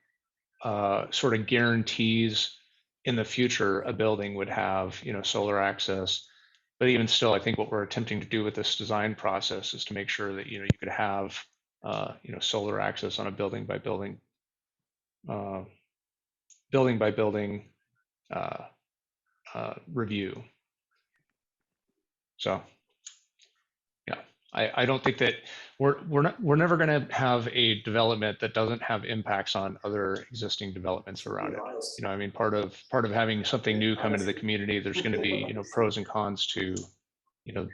sort of guarantees in the future a building would have, solar access. But even still, I think what we're attempting to do with this design process is to make sure that, you could have, solar access on a building by building review. So, yeah, I don't think that we're never going to have a development that doesn't have impacts on other existing developments around it. I mean, part of having something new come into the community, there's going to be, pros and cons to,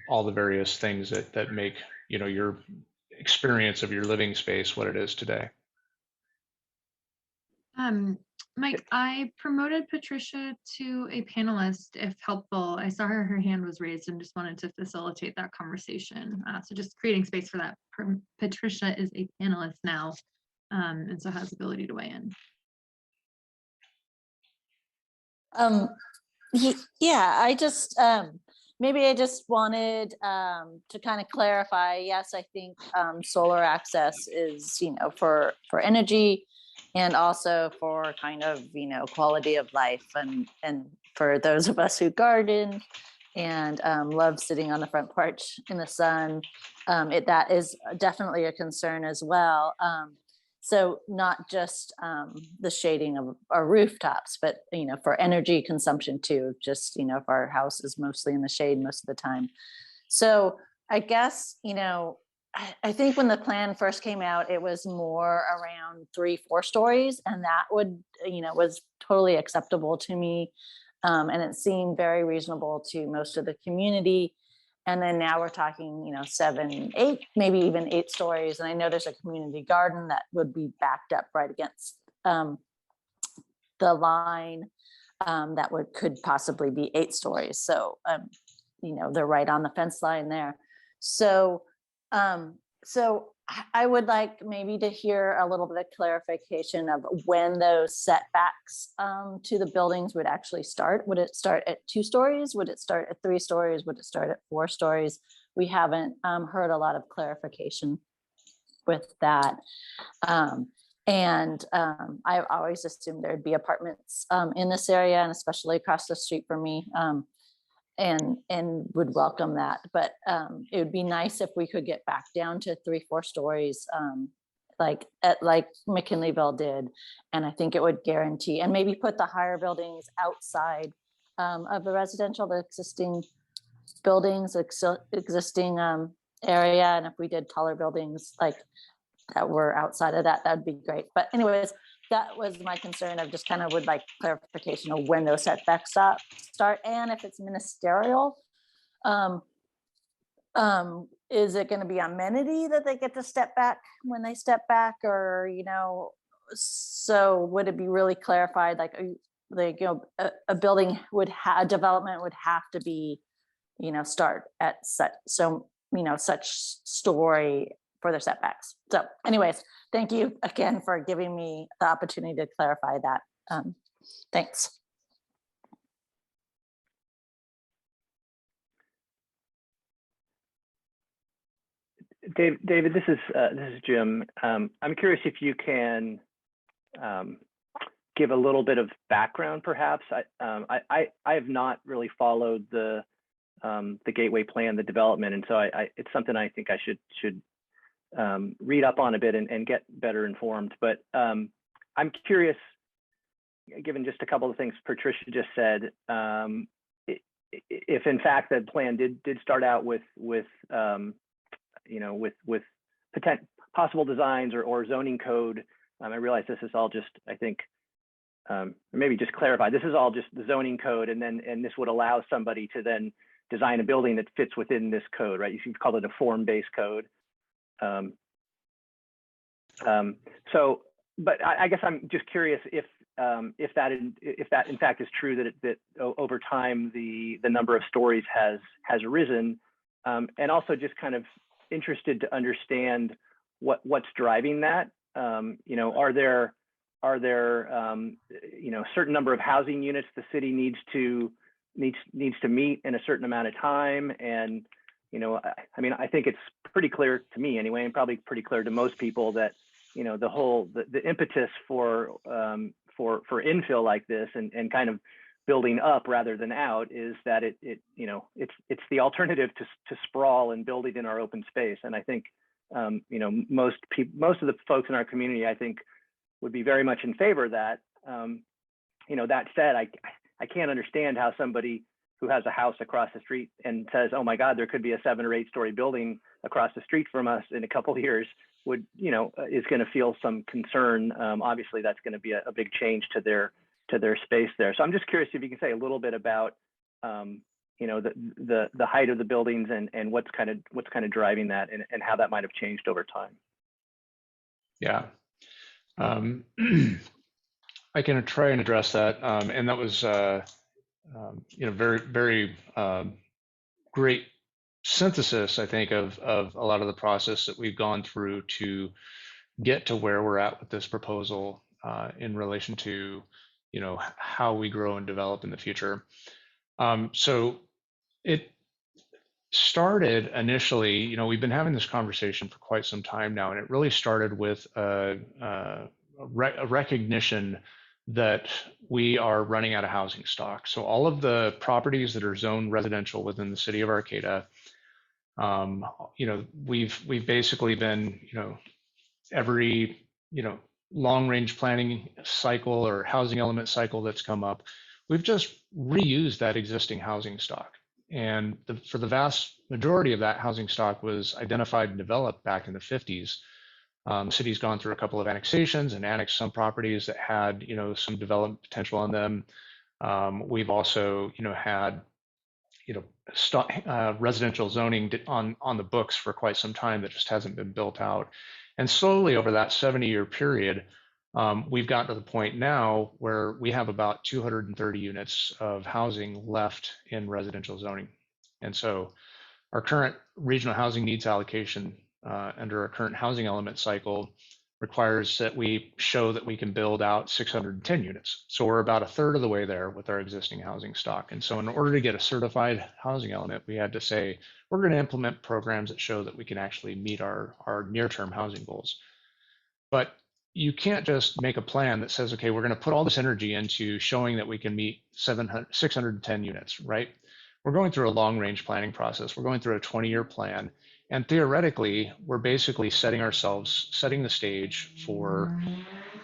all the various things that make, your experience of your living space what it is today. Mike, I promoted Patricia to a panelist if helpful. I saw her hand was raised and just wanted to facilitate that conversation. So just creating space for that. Patricia is a panelist now, and so has the ability to weigh in. Yeah, I just maybe I just wanted to kind of clarify. Yes, I think solar access is, for energy, and also for kind of, quality of life, and for those of us who garden and love sitting on the front porch in the sun, that is definitely a concern as well. So not just the shading of our rooftops, but, for energy consumption too, just, if our house is mostly in the shade most of the time. So I guess, I think when the plan first came out, it was more around 3-4 stories, and that was totally acceptable to me. And it seemed very reasonable to most of the community. And then now we're talking, 7, 8, maybe even 8 stories. And I know there's a community garden that would be backed up right against the line that could possibly be 8 stories. So, they're right on the fence line there. So I would like maybe to hear a little bit of clarification of when those setbacks to the buildings would actually start. Would it start at 2 stories? Would it start at 3 stories? Would it start at 4 stories? We haven't heard a lot of clarification with that. I always assumed there'd be apartments in this area, and especially across the street from me. And would welcome that, but it would be nice if we could get back down to 3-4 stories, like McKinleyville did. And I think it would guarantee, and maybe put the higher buildings outside of the residential, the existing buildings, existing area. And if we did taller buildings like that were outside of that, that'd be great. But anyways, that was my concern. Of just kind of would like clarification of when those setbacks start, and if it's ministerial, Is it going to be amenity that they get to step back when they step back, or, so would it be really clarified, like, a building a development would have to be, start at such story for their setbacks. So anyways, thank you again for giving me the opportunity to clarify that. Thanks. David, this is Jim. I'm curious if you can give a little bit of background, perhaps. I have not really followed the Gateway plan, the development, and so it's something I think I should read up on a bit and get better informed. But I'm curious, given just a couple of things Patricia just said, if in fact the plan did start out with possible designs or zoning code. I realize this is all just, I think, maybe just clarify, this is all just the zoning code, and this would allow somebody to then design a building that fits within this code, right? You can call it a form-based code. But I guess I'm just curious if that in fact is true, that over time the number of stories has risen, and also just kind of interested to understand what's driving that. Are there certain number of housing units the city needs to meet in a certain amount of time? And I mean, I think it's pretty clear to me anyway, and probably pretty clear to most people, that the impetus for infill like this and kind of building up rather than out is that it's the alternative to sprawl and building in our open space. And I think most of the folks in our community, I think, would be very much in favor of that. That said, I can't understand how somebody who has a house across the street and says, oh my God, there could be a 7 or 8 story building across the street from us in a couple of years, is going to feel some concern. Obviously, that's going to be a big change to their space there. So I'm just curious if you can say a little bit about the height of the buildings and what's kind of driving that, and how that might have changed over time. Yeah. I can try and address that. And that was very, very great synthesis, I think, of a lot of the process that we've gone through to get to where we're at with this proposal in relation to how we grow and develop in the future. So it started initially, we've been having this conversation for quite some time now, and it really started with a recognition that we are running out of housing stock. So all of the properties that are zoned residential within the city of Arcata, we've basically been, every, long range planning cycle or housing element cycle that's come up, we've just reused that existing housing stock. And for the vast majority of that housing stock was identified and developed back in the 50s. The city's gone through a couple of annexations and annexed some properties that had, some development potential on them. We've also, had, residential zoning on the books for quite some time that just hasn't been built out. And slowly over that 70-year period, we've gotten to the point now where we have about 230 units of housing left in residential zoning. And so our current regional housing needs allocation under our current housing element cycle requires that we show that we can build out 610 units. So we're about a third of the way there with our existing housing stock. And so in order to get a certified housing element, we had to say, we're going to implement programs that show that we can actually meet our near-term housing goals. But you can't just make a plan that says, okay, we're going to put all this energy into showing that we can meet 610 units, right? We're going through a long-range planning process. We're going through a 20-year plan. And theoretically, we're basically setting the stage for,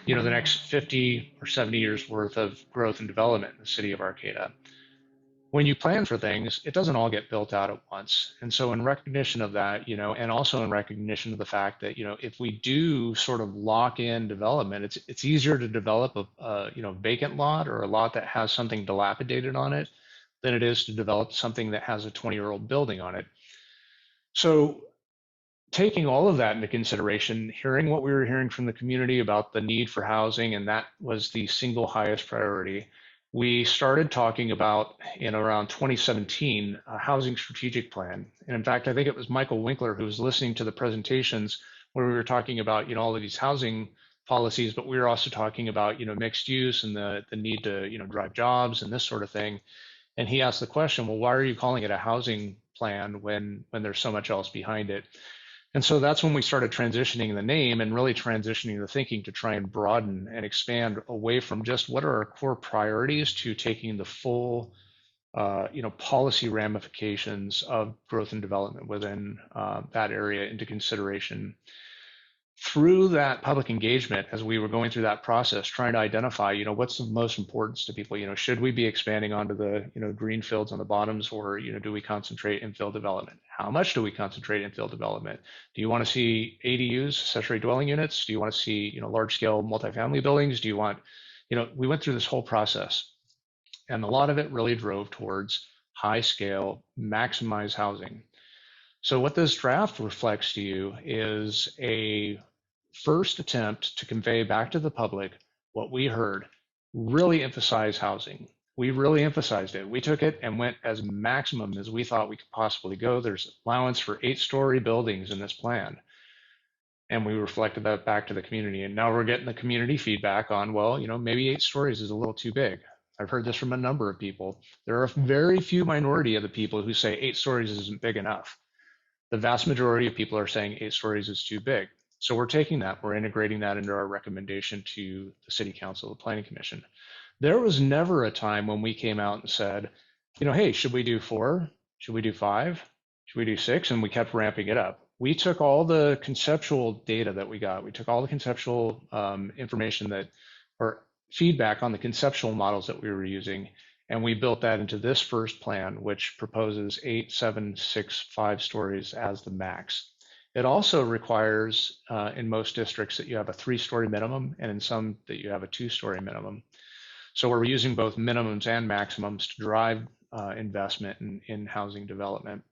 the next 50 or 70 years worth of growth and development in the city of Arcata. When you plan for things, it doesn't all get built out at once. And so in recognition of that, and also in recognition of the fact that, if we do sort of lock in development, it's easier to develop a vacant lot or a lot that has something dilapidated on it than it is to develop something that has a 20-year-old building on it. So taking all of that into consideration, hearing what we were hearing from the community about the need for housing, and that was the single highest priority, we started talking about, in around 2017, a housing strategic plan. And in fact, I think it was Michael Winkler who was listening to the presentations where we were talking about, all of these housing policies, but we were also talking about, mixed use and the need to, drive jobs and this sort of thing. And he asked the question, well, why are you calling it a housing plan when there's so much else behind it? And so that's when we started transitioning the name and really transitioning the thinking to try and broaden and expand away from just what are our core priorities to taking the full, policy ramifications of growth and development within that area into consideration. Through that public engagement, as we were going through that process, trying to identify, what's the most importance to people, should we be expanding onto the, green fields on the bottoms, or, do we concentrate infill development? How much do we concentrate infill development? Do you want to see ADUs, accessory dwelling units? Do you want to see, large scale multifamily buildings? Do you want, we went through this whole process, and a lot of it really drove towards high scale, maximize housing. So what this draft reflects to you is a first attempt to convey back to the public what we heard, really emphasize housing. We really emphasized it. We took it and went as maximum as we thought we could possibly go. There's allowance for 8-story buildings in this plan. And we reflected that back to the community. And now we're getting the community feedback on, well, maybe 8 stories is a little too big. I've heard this from a number of people. There are a very few minority of the people who say 8 stories isn't big enough. The vast majority of people are saying 8 stories is too big. So we're taking that, we're integrating that into our recommendation to the City Council, the Planning Commission. There was never a time when we came out and said, hey, should we do 4? Should we do 5? Should we do 6? And we kept ramping it up. We took all the conceptual data that we got. We took all the conceptual information or feedback on the conceptual models that we were using, and we built that into this first plan, which proposes 8, 7, 6, 5 stories as the max. It also requires, in most districts, that you have a 3-story minimum, and in some that you have a 2-story minimum. So we're using both minimums and maximums to drive investment in housing development.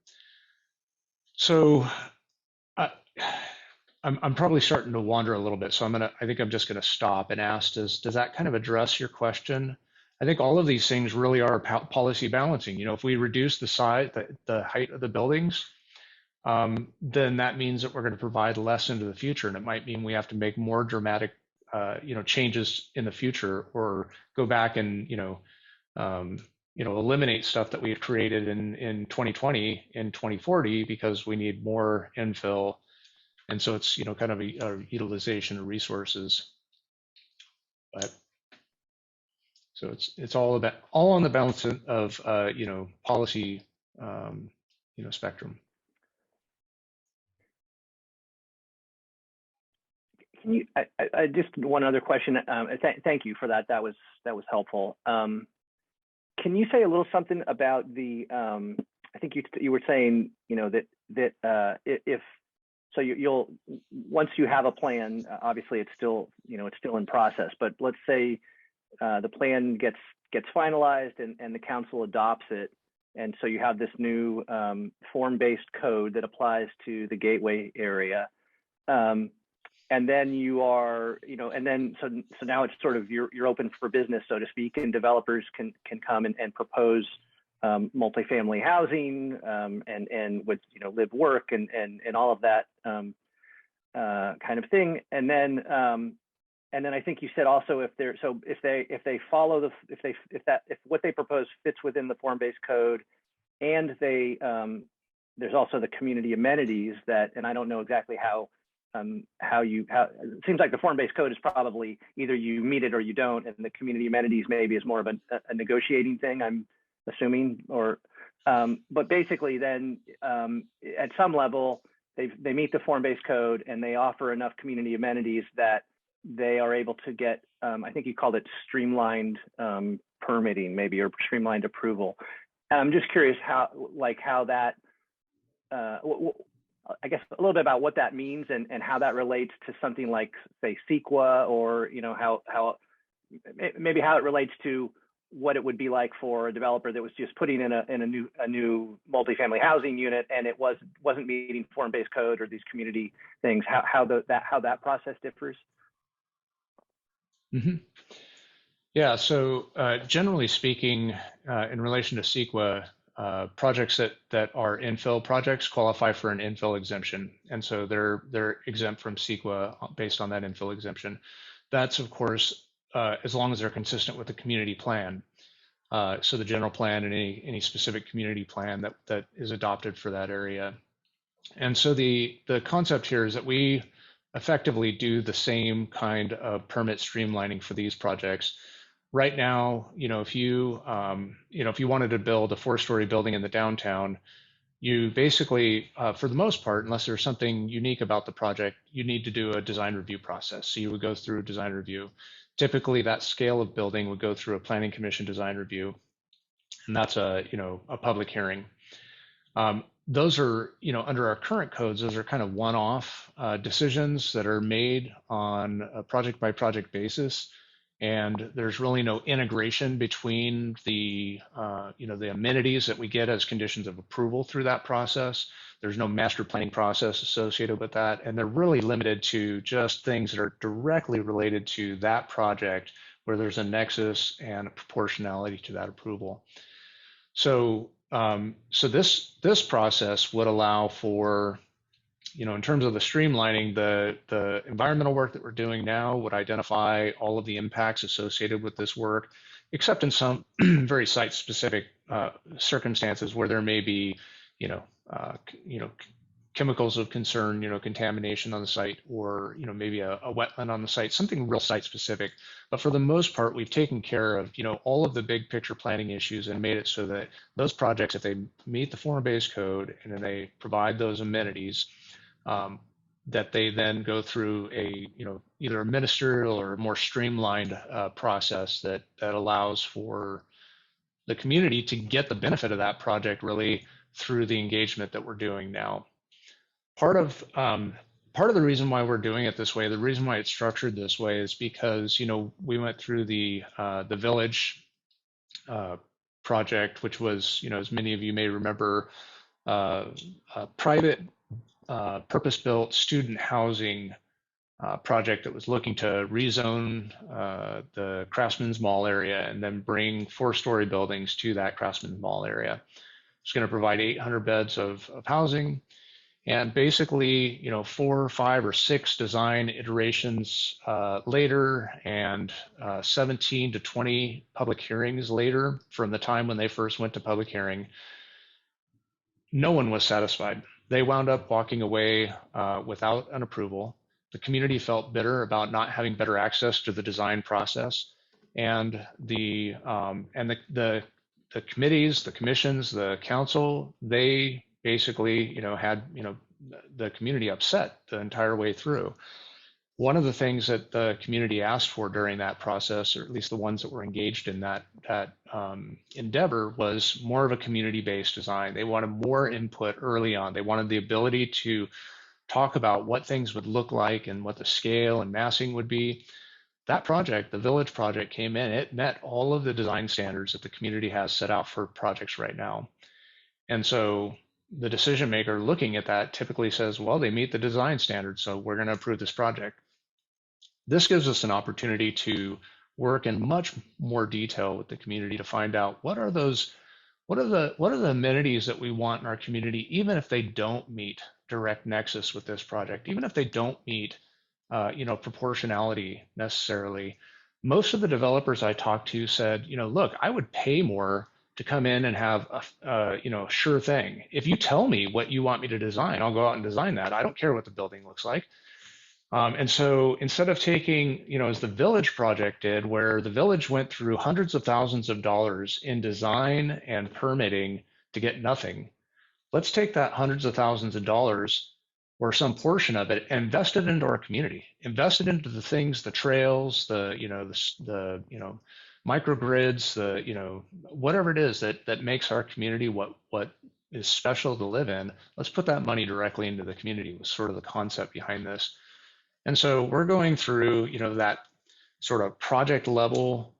So I'm probably starting to wander a little bit, so I think I'm just gonna stop and ask, does that kind of address your question? I think all of these things really are policy balancing. If we reduce the size, the height of the buildings, then that means that we're going to provide less into the future, and it might mean we have to make more dramatic, changes in the future, or go back and eliminate stuff that we've created in 2020 in 2040 because we need more infill, and so it's kind of a utilization of resources, but. So it's all on the balance of policy spectrum. Can you? I just one other question. Thank you for that. That was helpful. Can you say a little something about the? I think you were saying that if so you'll once you have a plan, obviously it's still in process. But let's say the plan gets finalized and the council adopts it, and so you have this new form-based code that applies to the gateway area, and then you are and then so now it's sort of you're open for business, so to speak, and developers can come and propose multifamily housing and with live work and all of that kind of thing, and then I think you said also if they follow if what they propose fits within the form-based code, and there's also the community amenities that, and I don't know exactly how it seems like the form-based code is probably either you meet it or you don't, and the community amenities maybe is more of a negotiating thing, I'm assuming, or but basically then at some level they meet the form-based code and they offer enough community amenities that they are able to get, I think you called it streamlined permitting, maybe, or streamlined approval. And I'm just curious how that, I guess a little bit about what that means and how that relates to something like, say, CEQA, or how maybe how it relates to what it would be like for a developer that was just putting in a new multifamily housing unit, and it wasn't meeting form-based code or these community things. How that process differs. Mm-hmm. Yeah, so generally speaking, in relation to CEQA, projects that are infill projects qualify for an infill exemption, and so they're exempt from CEQA based on that infill exemption. That's of course as long as they're consistent with the community plan. So the general plan and any specific community plan that is adopted for that area. And so the concept here is that we effectively do the same kind of permit streamlining for these projects. Right now, if you wanted to build a 4-story building in the downtown, you basically, for the most part, unless there's something unique about the project, you need to do a design review process. So you would go through a design review. Typically, that scale of building would go through a planning commission design review, and that's a public hearing. Those are, under our current codes, those are kind of one-off decisions that are made on a project-by-project basis. And there's really no integration between the amenities that we get as conditions of approval through that process. There's no master planning process associated with that, and they're really limited to just things that are directly related to that project, where there's a nexus and a proportionality to that approval. So, this process would allow for, in terms of the streamlining, the environmental work that we're doing now would identify all of the impacts associated with this work, except in some very site-specific circumstances where there may be, chemicals of concern, contamination on the site, or maybe a wetland on the site, something real site-specific. But for the most part, we've taken care of all of the big picture planning issues and made it so that those projects, if they meet the form-based code and then they provide those amenities, that they then go through a either a ministerial or more streamlined process that allows for the community to get the benefit of that project really through the engagement that we're doing now. Part of the reason why we're doing it this way, the reason why it's structured this way, is because we went through the village project, which was as many of you may remember, a private purpose-built student housing project that was looking to rezone the Craftsman's Mall area and then bring 4-story buildings to that Craftsman's Mall area. It's going to provide 800 beds of housing. And basically, 4, 5, or 6 design iterations later, and 17 to 20 public hearings later from the time when they first went to public hearing, no one was satisfied. They wound up walking away without an approval. The community felt bitter about not having better access to the design process, and the committees, the commissions, the council, they basically had the community upset the entire way through. One of the things that the community asked for during that process, or at least the ones that were engaged in that endeavor, was more of a community-based design. They wanted more input early on. They wanted the ability to talk about what things would look like and what the scale and massing would be. That project, the village project, came in. It met all of the design standards that the community has set out for projects right now. And so the decision maker looking at that typically says, well, they meet the design standards, so we're going to approve this project. This gives us an opportunity to work in much more detail with the community to find out what are the amenities that we want in our community, even if they don't meet direct nexus with this project, even if they don't meet proportionality necessarily. Most of the developers I talked to said, look, I would pay more to come in and have a sure thing. If you tell me what you want me to design, I'll go out and design that. I don't care what the building looks like. And so instead of taking, as the village project did, where the village went through hundreds of thousands of dollars in design and permitting to get nothing, let's take that hundreds of thousands of dollars or some portion of it and invest it into our community, invest it into the things, the trails, the microgrids, whatever it is that makes our community what is special to live in. Let's put that money directly into the community was sort of the concept behind this. And so we're going through, that sort of project level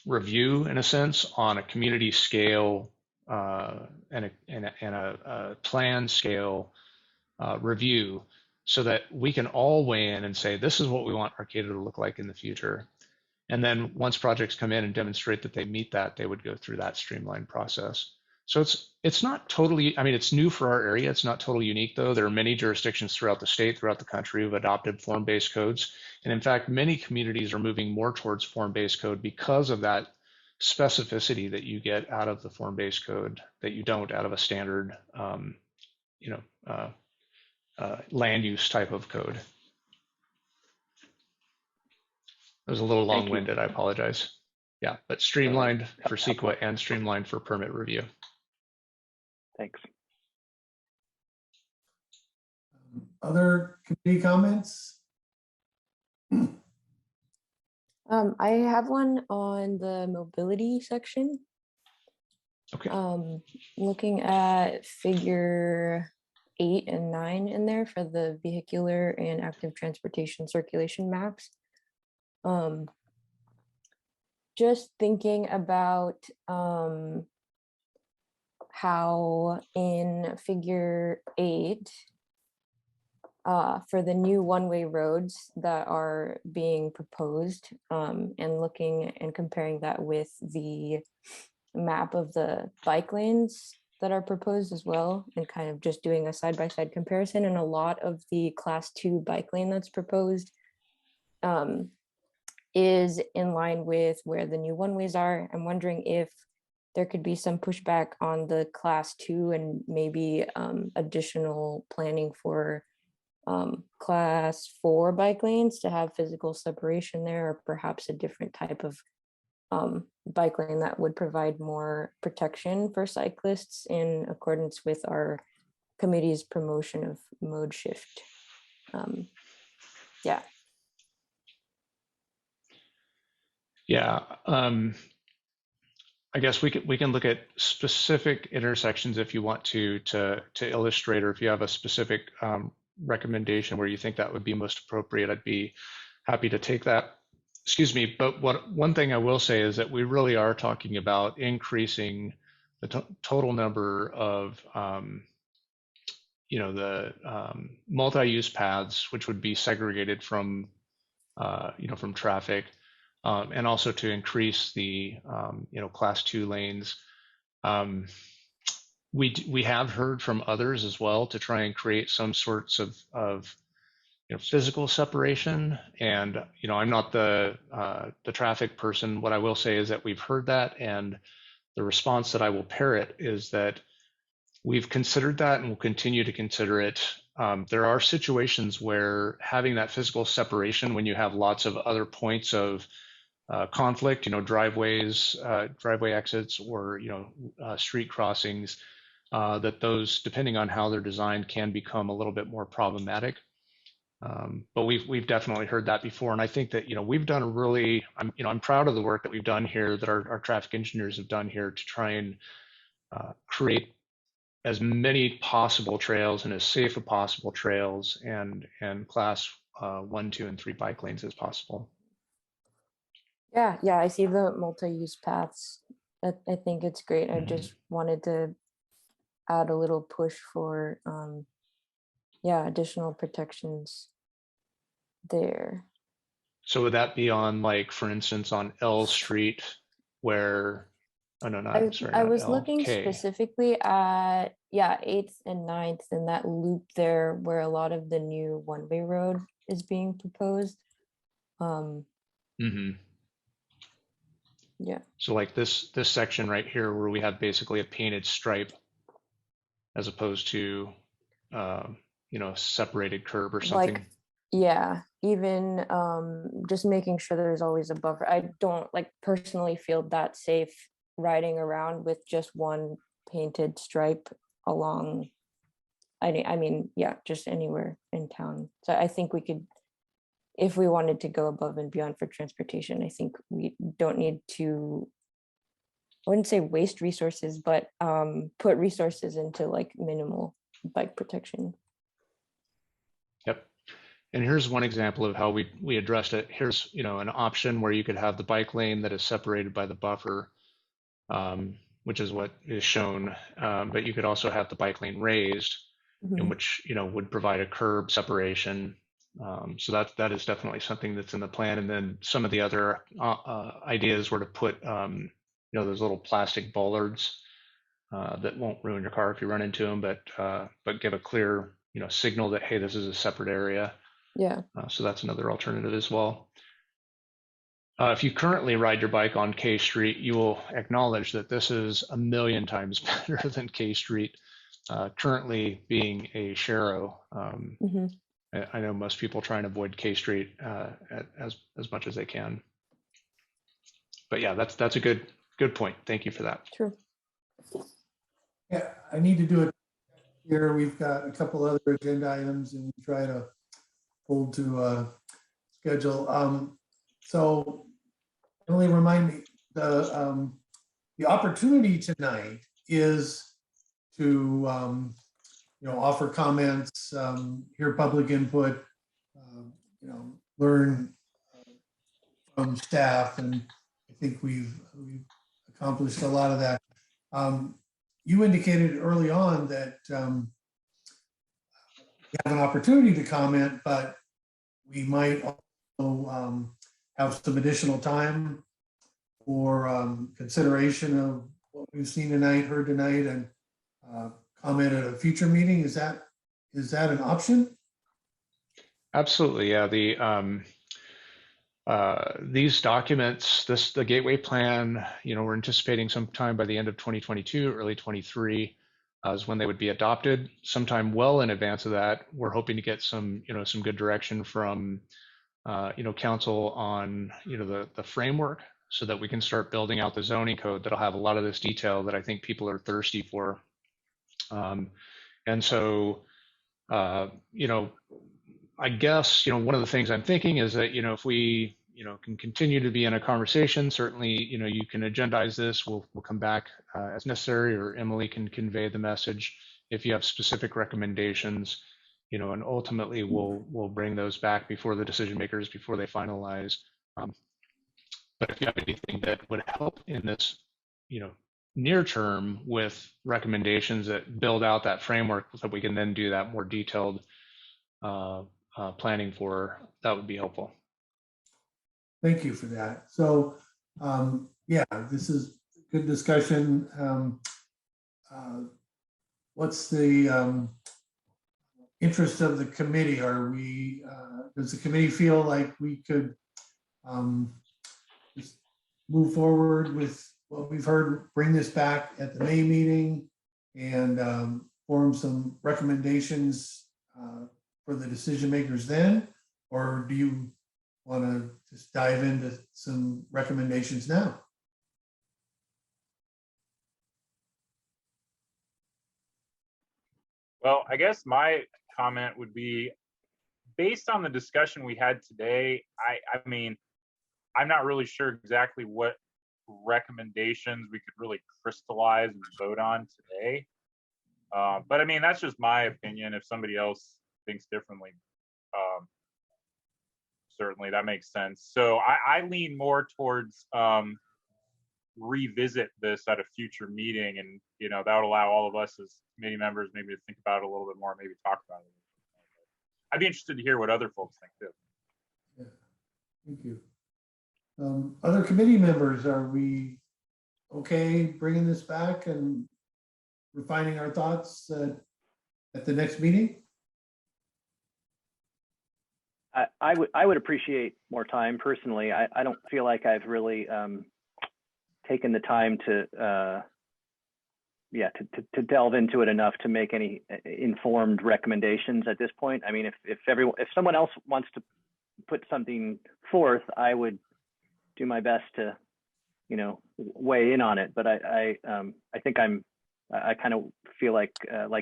review, in a sense, on a community scale and a plan scale review, so that we can all weigh in and say, this is what we want Arcata to look like in the future. And then once projects come in and demonstrate that they meet that, they would go through that streamlined process. So it's not totally, I mean, it's new for our area. It's not totally unique, though. There are many jurisdictions throughout the state, throughout the country, who've adopted form-based codes. And in fact, many communities are moving more towards form-based code because of that specificity that you get out of the form-based code that you don't out of a standard, land use type of code. It was a little Thank you. long-winded, I apologize. Yeah, but streamlined for CEQA and streamlined for permit review. Thanks. Other committee comments? I have one on the mobility section. Okay. Looking at figure 8 and 9 in there for the vehicular and active transportation circulation maps. Just thinking about how in figure 8, for the new one-way roads that are being proposed, and looking and comparing that with the map of the bike lanes that are proposed as well, and kind of just doing a side-by-side comparison. And a lot of the class 2 bike lane that's proposed is in line with where the new one-ways are. I'm wondering if there could be some pushback on the class 2 and maybe additional planning for class 4 bike lanes to have physical separation there, or perhaps a different type of bike lane that would provide more protection for cyclists in accordance with our committee's promotion of mode shift. Yeah. Yeah, I guess we can look at specific intersections if you want to illustrate, or if you have a specific recommendation where you think that would be most appropriate, I'd be happy to take that. Excuse me, but one thing I will say is that we really are talking about increasing the total number of the multi-use paths, which would be segregated from from traffic. And also to increase the class 2 lanes. We have heard from others as well to try and create some sorts of physical separation. And I'm not the traffic person. What I will say is that we've heard that, and the response that I will parrot is that we've considered that and will continue to consider it. There are situations where having that physical separation, when you have lots of other points of conflict, driveways, driveway exits, or street crossings, that those, depending on how they're designed, can become a little bit more problematic. But we've definitely heard that before, and I think that we've done a really, I'm proud of the work that we've done here, that our traffic engineers have done here to try and create as many possible trails and as safe as possible trails and class 1, 2, and 3 bike lanes as possible. Yeah, I see the multi-use paths. I think it's great. I just wanted to add a little push for additional protections there. So would that be on, like, for instance, on L Street, where I was looking specifically at 8th and 9th, and that loop there where a lot of the new one-way road is being proposed. Yeah. So like this section right here, where we have basically a painted stripe as opposed to a separated curb or something. Even just making sure there's always a buffer. I don't personally feel that safe riding around with just one painted stripe along. I mean, just anywhere in town. So I think we could, if we wanted to go above and beyond for transportation, I think we don't need to, I wouldn't say waste resources, but put resources into minimal bike protection. Yep. And here's one example of how we addressed it. Here's, an option where you could have the bike lane that is separated by the buffer, which is what is shown. But you could also have the bike lane raised, in which, would provide a curb separation. So that is definitely something that's in the plan. And then some of the other ideas were to put, those little plastic bollards that won't ruin your car if you run into them, but give a clear, signal that, hey, this is a separate area. Yeah. So that's another alternative as well. If you currently ride your bike on K Street, you will acknowledge that this is a million times better than K Street, currently being a Sharrow. I know most people try and avoid K Street as much as they can. But yeah, that's a good point. Thank you for that. True. Yeah, I need to do it here. We've got a couple other agenda items and we try to hold to a schedule. So Emily, remind me, the opportunity tonight is to offer comments, hear public input, learn from staff, and I think we've accomplished a lot of that. You indicated early on that you have an opportunity to comment, but we might also have some additional time for consideration of what we've seen tonight, heard tonight, and comment at a future meeting. Is that an option? Absolutely, yeah. These documents, the Gateway Plan, we're anticipating sometime by the end of 2022, early 23 is when they would be adopted. Sometime well in advance of that, we're hoping to get some good direction from, council on, the framework, so that we can start building out the zoning code that'll have a lot of this detail that I think people are thirsty for. And so, I guess, one of the things I'm thinking is that, if we, can continue to be in a conversation, certainly, you can agendize this. We'll come back as necessary, or Emily can convey the message if you have specific recommendations, and ultimately we'll bring those back before the decision makers, before they finalize. But if you have anything that would help in this, near term with recommendations that build out that framework so we can then do that more detailed planning for, that would be helpful. Thank you for that. So, yeah, this is good discussion. What's the interest of the committee? Does the committee feel like we could just move forward with what we've heard, bring this back at the May meeting and form some recommendations for the decision makers then? Or do you want to just dive into some recommendations now? Well, I guess my comment would be, based on the discussion we had today, I mean, I'm not really sure exactly what recommendations we could really crystallize and vote on today. But I mean, that's just my opinion. If somebody else thinks differently, certainly that makes sense. So I lean more towards revisit this at a future meeting, and that would allow all of us as committee members maybe to think about it a little bit more, maybe talk about it. I'd be interested to hear what other folks think too. Yeah, thank you. Other committee members, are we okay bringing this back and refining our thoughts at the next meeting? I would appreciate more time personally. I don't feel like I've really taken the time to delve into it enough to make any informed recommendations at this point. I mean, if someone else wants to put something forth, I would do my best to weigh in on it. But I think I kind of feel like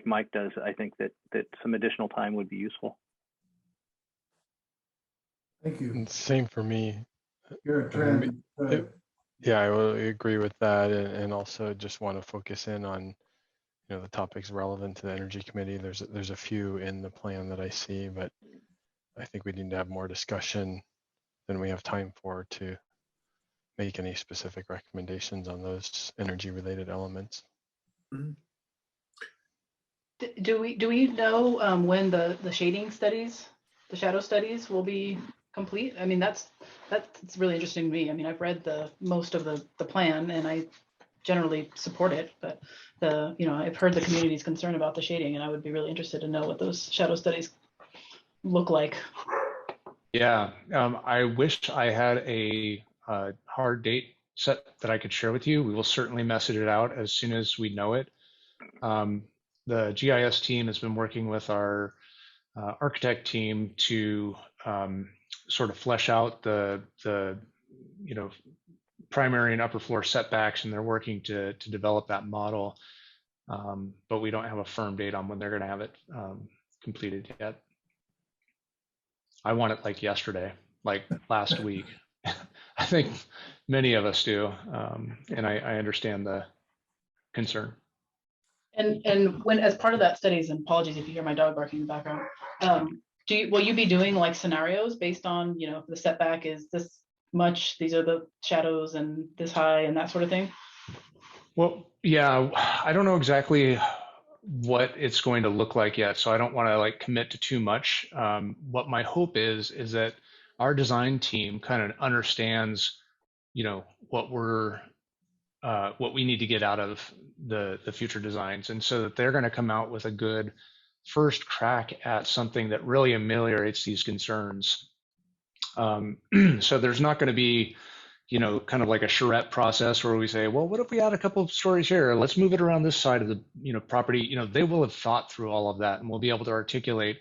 Mike does. I think that some additional time would be useful. Thank you. And same for me. You're a trend. Yeah, I will agree with that, and also just want to focus in on the topics relevant to the Energy Committee. There's a few in the plan that I see, but I think we need to have more discussion than we have time for to make any specific recommendations on those energy related elements. Do we know when the shading studies, the shadow studies will be complete? I mean, that's really interesting to me. I mean, I've read most of the plan and I generally support it, but I've heard the community's concern about the shading, and I would be really interested to know what those shadow studies look like. Yeah, I wish I had a hard date set that I could share with you. We will certainly message it out as soon as we know it. The GIS team has been working with our architect team to sort of flesh out the primary and upper floor setbacks, and they're working to develop that model. But we don't have a firm date on when they're going to have it completed yet. I want it like yesterday, like last week. I think many of us do, and I understand the concern. And when, as part of that studies, and apologies if you hear my dog barking in the background, will you be doing like scenarios based on, if the setback is this much, these are the shadows and this high and that sort of thing? Well, yeah, I don't know exactly what it's going to look like yet, so I don't want to like commit to too much. What my hope is that our design team kind of understands, what we need to get out of the future designs, and so that they're going to come out with a good first crack at something that really ameliorates these concerns. So there's not going to be, kind of like a charrette process where we say, well, what if we add a couple of stories here? Let's move it around this side of the, property. They will have thought through all of that, and we'll be able to articulate,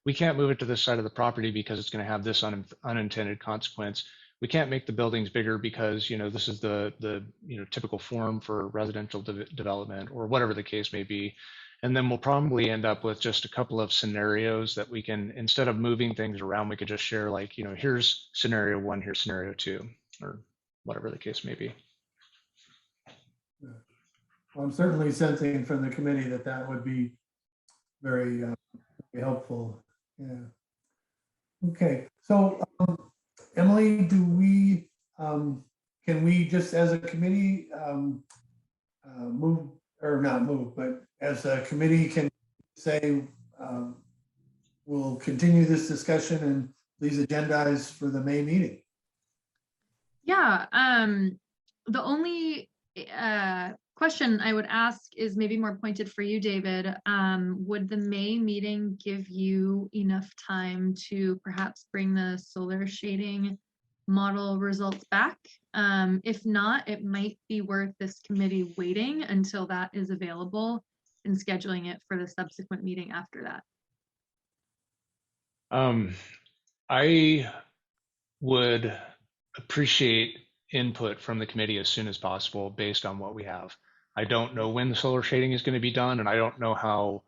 we can't move it to this side of the property because it's going to have this unintended consequence. We can't make the buildings bigger because, this is the typical form for residential development, or whatever the case may be. And then we'll probably end up with just a couple of scenarios that we can, instead of moving things around, we could just share like, here's scenario 1, here's scenario 2, or whatever the case may be. Well, I'm certainly sensing from the committee that would be very helpful. Yeah. Okay. So Emily, can we just as a committee move, or not move, but as a committee can say we'll continue this discussion and please agendize for the May meeting? Yeah, the only question I would ask is maybe more pointed for you, David. Would the May meeting give you enough time to perhaps bring the solar shading model results back? If not, it might be worth this committee waiting until that is available and scheduling it for the subsequent meeting after that. I would appreciate input from the committee as soon as possible based on what we have. I don't know when the solar shading is going to be done, and I don't know how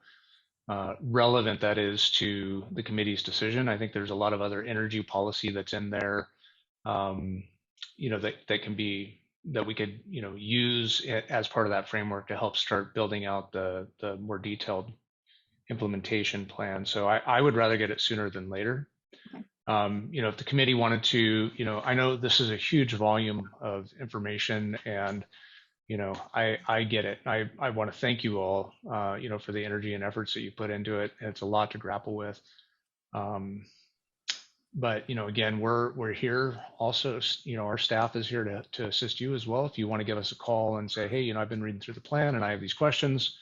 relevant that is to the committee's decision. I think there's a lot of other energy policy that's in there, that we could, use as part of that framework to help start building out the more detailed implementation plan. So I would rather get it sooner than later. If the committee wanted to, I know this is a huge volume of information, and I get it. I want to thank you all, for the energy and efforts that you put into it. And it's a lot to grapple with. But again, we're here also. Our staff is here to assist you as well. If you want to give us a call and say, hey, I've been reading through the plan and I have these questions,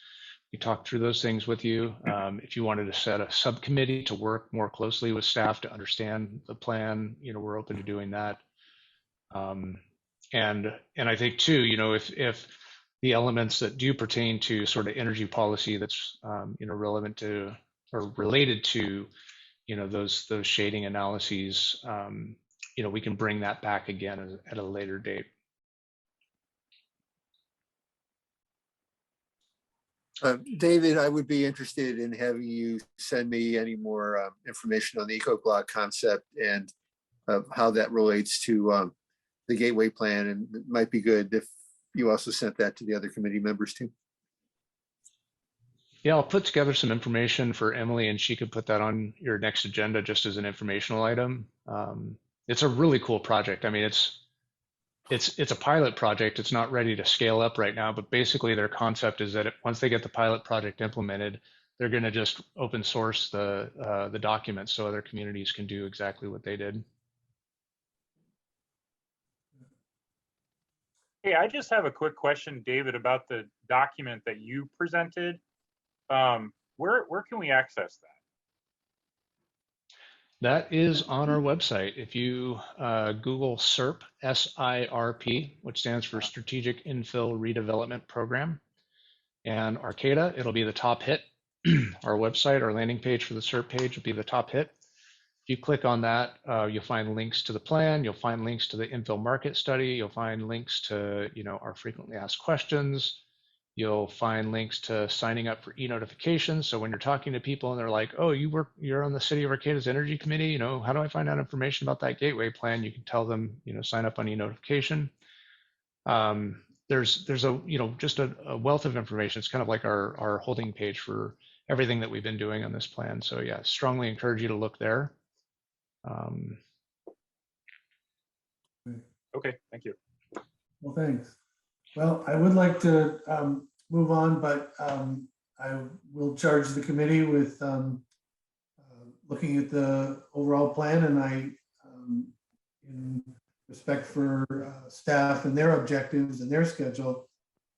we talk through those things with you. If you wanted to set a subcommittee to work more closely with staff to understand the plan, we're open to doing that. And I think too, if the elements that do pertain to sort of energy policy that's relevant to or related to those shading analyses, we can bring that back again at a later date. David, I would be interested in having you send me any more information on the eco-block concept and how that relates to the gateway plan. And it might be good if you also sent that to the other committee members too. Yeah, I'll put together some information for Emily and she could put that on your next agenda just as an informational item. It's a really cool project. I mean, it's a pilot project. It's not ready to scale up right now, but basically their concept is that once they get the pilot project implemented, they're going to just open source the documents so other communities can do exactly what they did. Hey, I just have a quick question, David, about the document that you presented. Where can we access that? That is on our website. If you Google SIRP, S-I-R-P, which stands for Strategic Infill Redevelopment Program, and Arcata, it'll be the top hit. Our website, our landing page for the SIRP page will be the top hit. If you click on that, you'll find links to the plan. You'll find links to the infill market study. You'll find links to, our frequently asked questions. You'll find links to signing up for e-notifications. So when you're talking to people and they're like, "Oh, you're on the City of Arcata's Energy Committee. How do I find out information about that gateway plan?" You can tell them, sign up on e-notification. There's a, just a wealth of information. It's kind of like our holding page for everything that we've been doing on this plan. So yeah, strongly encourage you to look there. Okay, thank you. Well, thanks. Well, I would like to move on, but I will charge the committee with looking at the overall plan, and I, in respect for staff and their objectives and their schedule,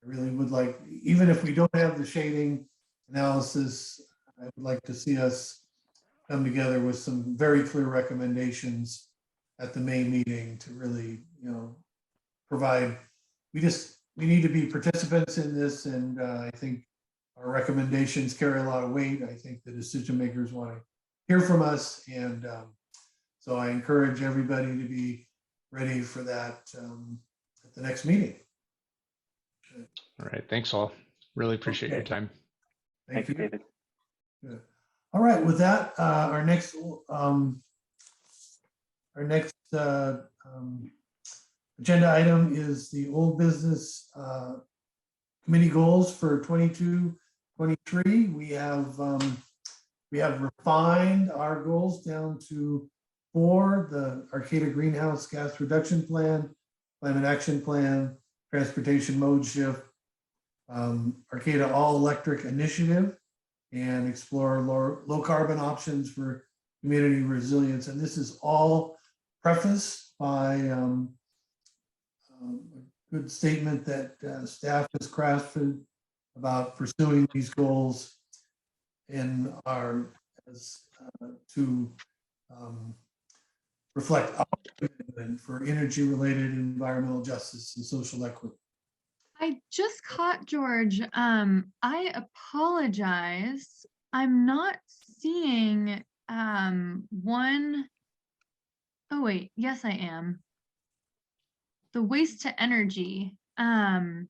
I really would like, even if we don't have the shading analysis, I would like to see us come together with some very clear recommendations at the May meeting to really, provide. We need to be participants in this, and I think our recommendations carry a lot of weight. I think the decision makers want to hear from us, and so I encourage everybody to be ready for that at the next meeting. All right, thanks all. Really appreciate your time. Thank you, David. Good. All right, with that, our next agenda item is the old business committee goals for 22-23. We have refined our goals down to 4: the Arcata Greenhouse Gas Reduction Plan, Climate Action Plan, Transportation Mode Shift, Arcata All Electric Initiative, and explore low carbon options for community resilience. And this is all prefaced by a good statement that staff has crafted about pursuing these goals in to reflect our commitment for energy-related environmental justice and social equity. I just caught George. I apologize. I'm not seeing one. Oh wait, yes I am. The waste to energy. I'm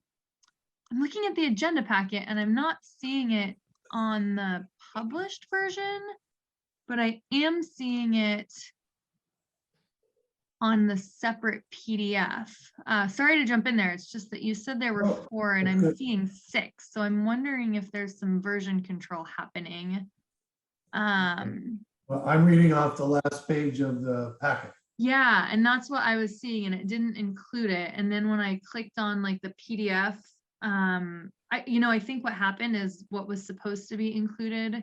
looking at the agenda packet and I'm not seeing it on the published version, but I am seeing it on the separate PDF. Sorry to jump in there. It's just that you said there were 4 and I'm seeing 6. So I'm wondering if there's some version control happening. Well, I'm reading off the last page of the packet. Yeah, and that's what I was seeing, and it didn't include it. And then when I clicked on like the PDF, I think what happened is what was supposed to be included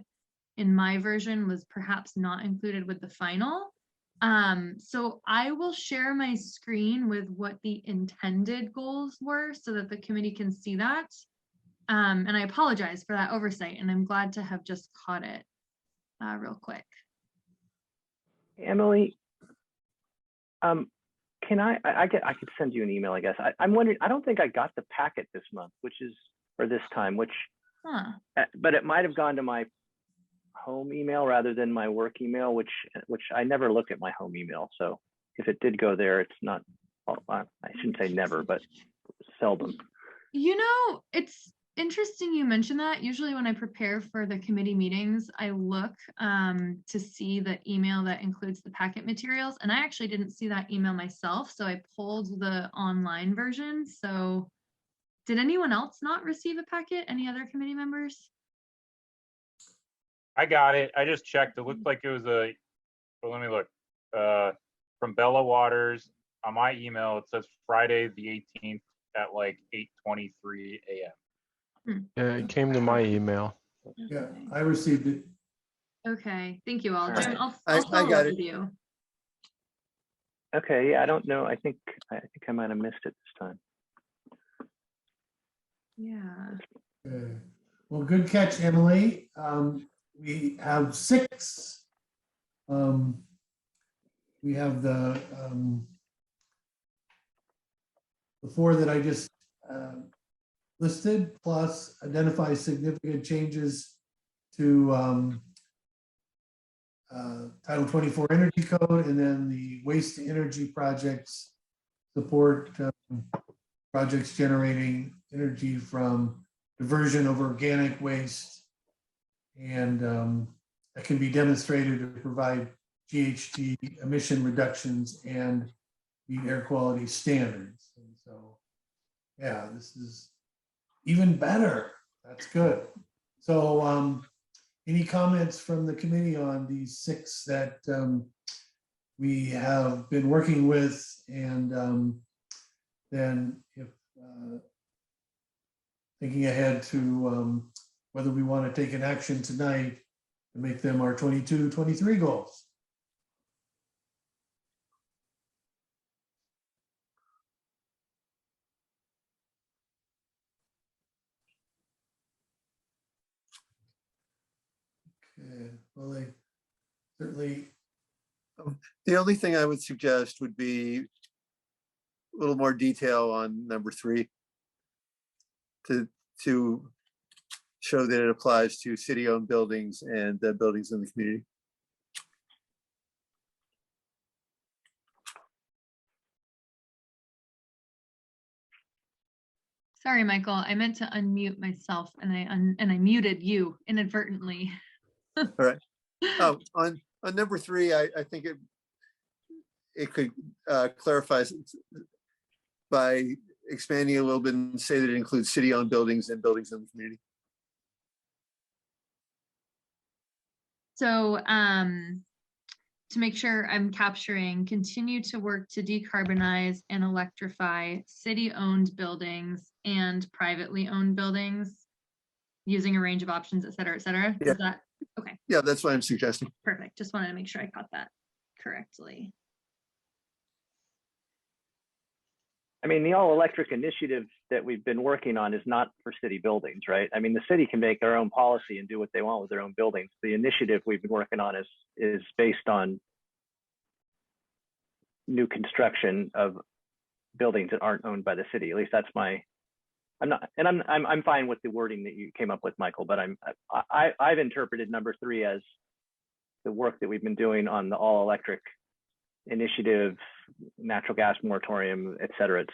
in my version was perhaps not included with the final. So I will share my screen with what the intended goals were so that the committee can see that. And I apologize for that oversight, and I'm glad to have just caught it real quick. Emily, can I could send you an email, I guess. I'm wondering, I don't think I got the packet this month, or this time, but it might have gone to my home email rather than my work email, which I never look at my home email. So if it did go there, it's not, well, I shouldn't say never, but seldom. It's interesting you mentioned that. Usually when I prepare for the committee meetings, I look to see the email that includes the packet materials. And I actually didn't see that email myself. So I pulled the online version. So did anyone else not receive a packet? Any other committee members? I got it. I just checked. It looked like it was well, let me look. From Bella Waters on my email, it says Friday the 18th at like 8:23 a.m. Yeah, it came to my email. Yeah, I received it. Okay, thank you all. All Jim, right. I'll I follow got up it. with you. Okay, yeah, I don't know. I think I might have missed it this time. Yeah. Okay. Well, good catch, Emily. We have 6. We have the 4 that I just listed, plus identify significant changes to Title 24 Energy Code, and then the waste to energy projects support projects generating energy from diversion of organic waste, and that can be demonstrated to provide GHG emission reductions and meet air quality standards. And so, yeah, this is even better. That's good. So any comments from the committee on these 6 that we have been working with? And then if thinking ahead to whether we want to take an action tonight to make them our 22-23 goals. Okay, well, they certainly. The only thing I would suggest would be a little more detail on number 3 to show that it applies to city-owned buildings and buildings in the community. Sorry, Michael. I meant to unmute myself, and I muted you inadvertently. All right. Oh, on number 3, I think it could clarify by expanding a little bit and say that it includes city-owned buildings and buildings in the community. So to make sure I'm capturing, continue to work to decarbonize and electrify city-owned buildings and privately owned buildings using a range of options, et cetera, et cetera. Yeah. Is that okay? Yeah, that's what I'm suggesting. Perfect. Just wanted to make sure I caught that correctly. I mean, the all-electric initiative that we've been working on is not for city buildings, right? I mean, the city can make their own policy and do what they want with their own buildings. The initiative we've been working on is based on new construction of buildings that aren't owned by the city. At least that's my. I'm fine with the wording that you came up with, Michael. But I've interpreted number 3 as the work that we've been doing on the all-electric initiative, natural gas moratorium, et cetera,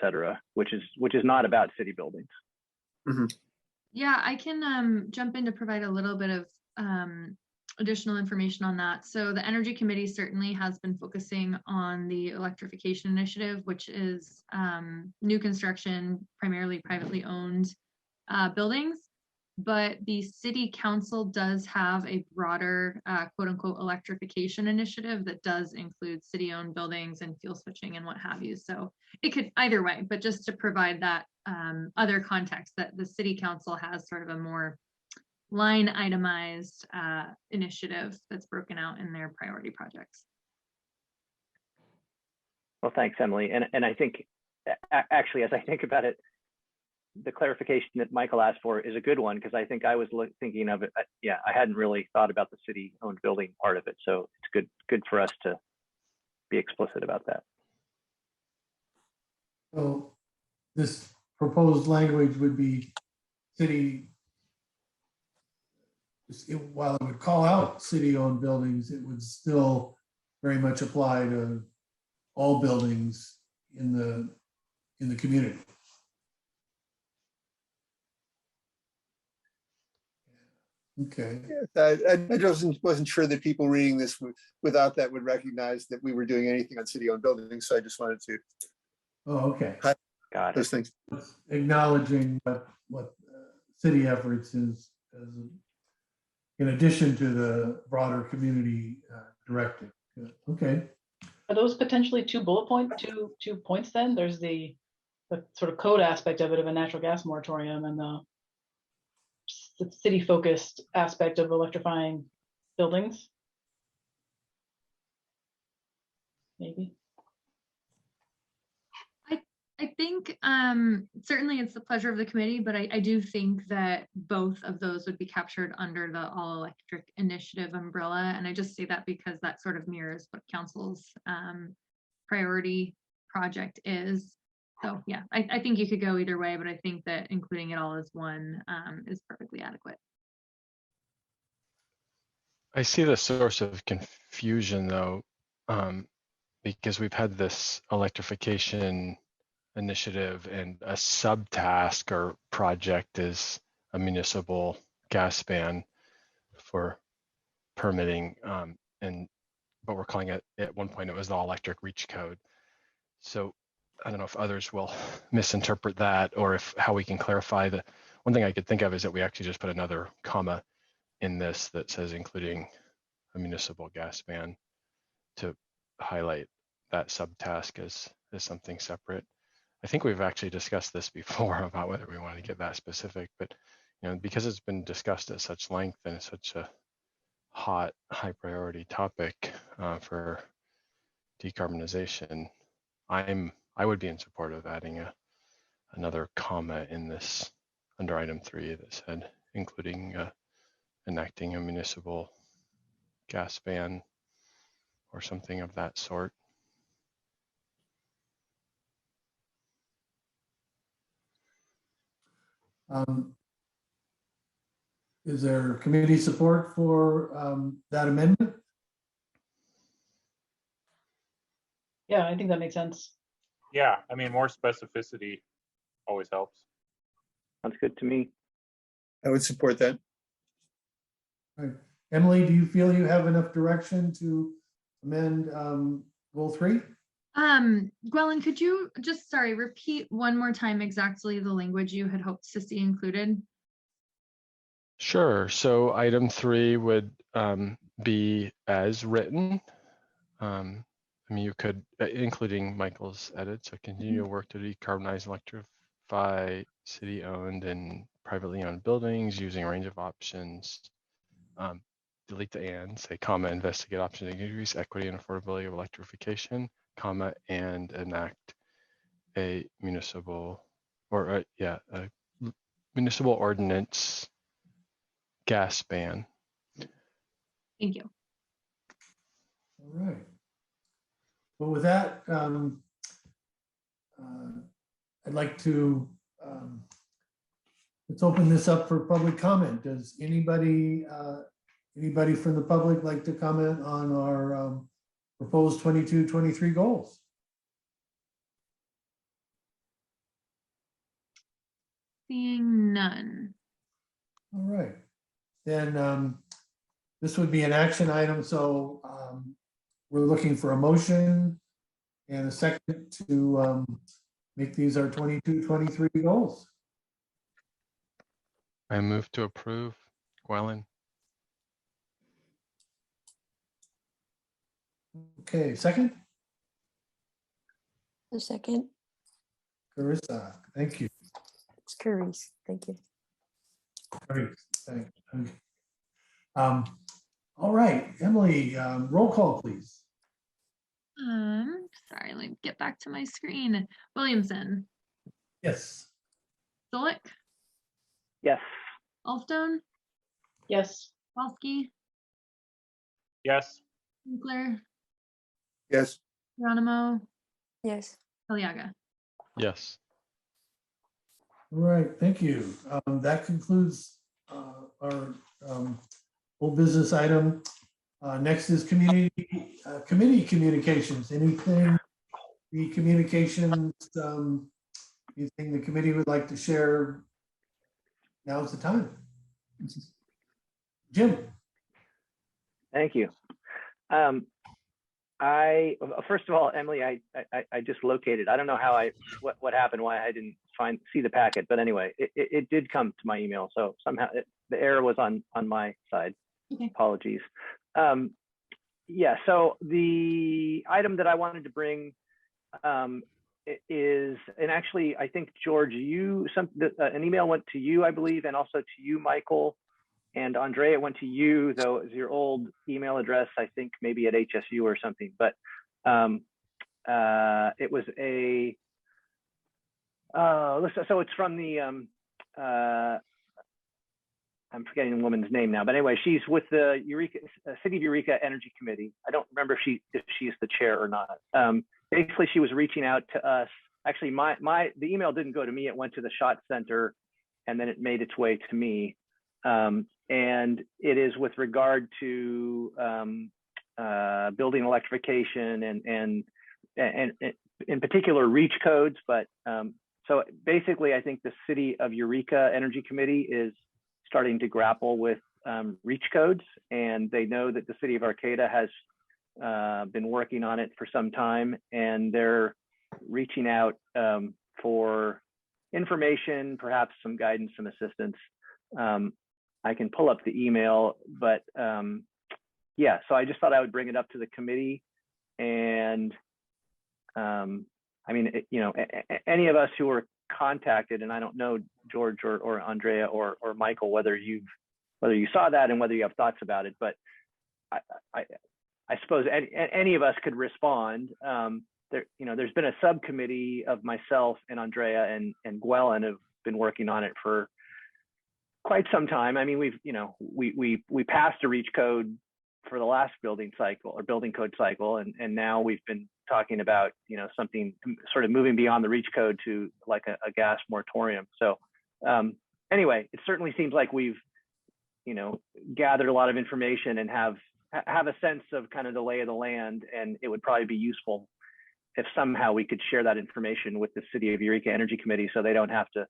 which is not about city buildings. Mm-hmm. Yeah, I can jump in to provide a little bit of additional information on that. So the Energy Committee certainly has been focusing on the Electrification Initiative, which is new construction, primarily privately owned buildings. But the City Council does have a broader quote unquote electrification initiative that does include city-owned buildings and fuel switching and what have you. So it could either way, but just to provide that other context that the City Council has sort of a more line itemized initiative that's broken out in their priority projects. Well, thanks, Emily. And I think actually, as I think about it, the clarification that Michael asked for is a good one, because I think I was thinking of it. Yeah, I hadn't really thought about the city-owned building part of it. So it's good for us to be explicit about that. So this proposed language would be city, while it would call out city-owned buildings, it would still very much apply to all buildings in the community. Okay. I just wasn't sure that people reading this without that would recognize that we were doing anything on city-owned buildings. So I just wanted to. Oh, okay. Got those things. Acknowledging what city efforts is. in addition to the broader community directive. Good. Okay. Are those potentially two points then? There's the sort of code aspect of it of a natural gas moratorium and the city focused aspect of electrifying buildings. Maybe. I think certainly it's the pleasure of the committee, but I do think that both of those would be captured under the All Electric Initiative umbrella. And I just say that because that sort of mirrors what council's priority project is. So yeah, I think you could go either way, but I think that including it all as one is perfectly adequate. I see the source of confusion though, because we've had this electrification initiative and a subtask or project is a municipal gas ban for permitting, but we're calling it, at one point it was the all electric reach code. So I don't know if others will misinterpret that or if how we can clarify. The one thing I could think of is that we actually just put another comma in this that says including a municipal gas ban to highlight that subtask as something separate. I think we've actually discussed this before about whether we want to get that specific, but because it's been discussed at such length and it's such a hot, high priority topic for decarbonization, I would be in support of adding another comma in this under item 3 that said including enacting a municipal gas ban or something of that sort. Is there committee support for that amendment? Yeah, I think that makes sense. Yeah, I mean, more specificity always helps. Sounds good to me. I would support that. All right. Emily, do you feel you have enough direction to amend goal 3? Gwellen, could you just, repeat one more time exactly the language you had hoped to see included? Sure. So item 3 would be as written. I mean, you could, including Michael's edits, so continue to work to decarbonize and electrify city-owned and privately owned buildings using a range of options. Delete the and, say comma, investigate options to increase equity and affordability of electrification, comma, and enact a municipal or a municipal ordinance gas ban. Thank you. All right. Well, with that, I'd like to let's open this up for public comment. Does anybody from the public like to comment on our proposed 22-23 goals? Seeing none. All right, then this would be an action item, so we're looking for a motion and a second to make these our 22-23 goals. I move to approve. Gwellen. Okay, second? A second. Carissa, thank you. It's Carice. Thank you. Great, thank you. All right, Emily, roll call, please. Sorry, let me get back to my screen. Williamson, Yes. Solik, Yes. Alstone, Yes. Walsky, Yes. Winkler, Yes. Geronimo, Yes. Aliaga. Yes. All right, thank you. That concludes our whole business item. Next is community committee communications. Anything the communications, anything the committee would like to share? Now's the time. Jim. Thank you. First of all, Emily, I just located. I don't know how what happened, why I didn't see the packet, but anyway, it did come to my email. So somehow the error was on my side. Okay. Apologies. Yeah, so the item that I wanted to bring is, and actually, I think, George, an email went to you, I believe, and also to you, Michael, and Andrea, it went to you, though it was your old email address, I think maybe at HSU or something, but it was a, so it's from the, I'm forgetting the woman's name now, but anyway, she's with the City of Eureka Energy Committee. I don't remember if she's the chair or not. Basically, she was reaching out to us. Actually, the email didn't go to me. It went to the Shot Center, and then it made its way to me. And it is with regard to building electrification and in particular reach codes. But so basically, I think the City of Eureka Energy Committee is starting to grapple with reach codes, and they know that the City of Arcata has been working on it for some time, and they're reaching out for information, perhaps some guidance, some assistance. I can pull up the email, but yeah, so I just thought I would bring it up to the committee. And I mean, any of us who were contacted, and I don't know, George or Andrea or Michael, whether you saw that and whether you have thoughts about it, but I suppose any of us could respond. There's been a subcommittee of myself and Andrea and Gwellen have been working on it for quite some time. I mean, we passed a reach code for the last building code cycle, and now we've been talking about something sort of moving beyond the reach code to like a gas moratorium. So anyway, it certainly seems like we've gathered a lot of information and have a sense of kind of the lay of the land, and it would probably be useful if somehow we could share that information with the City of Eureka Energy Committee, so they don't have to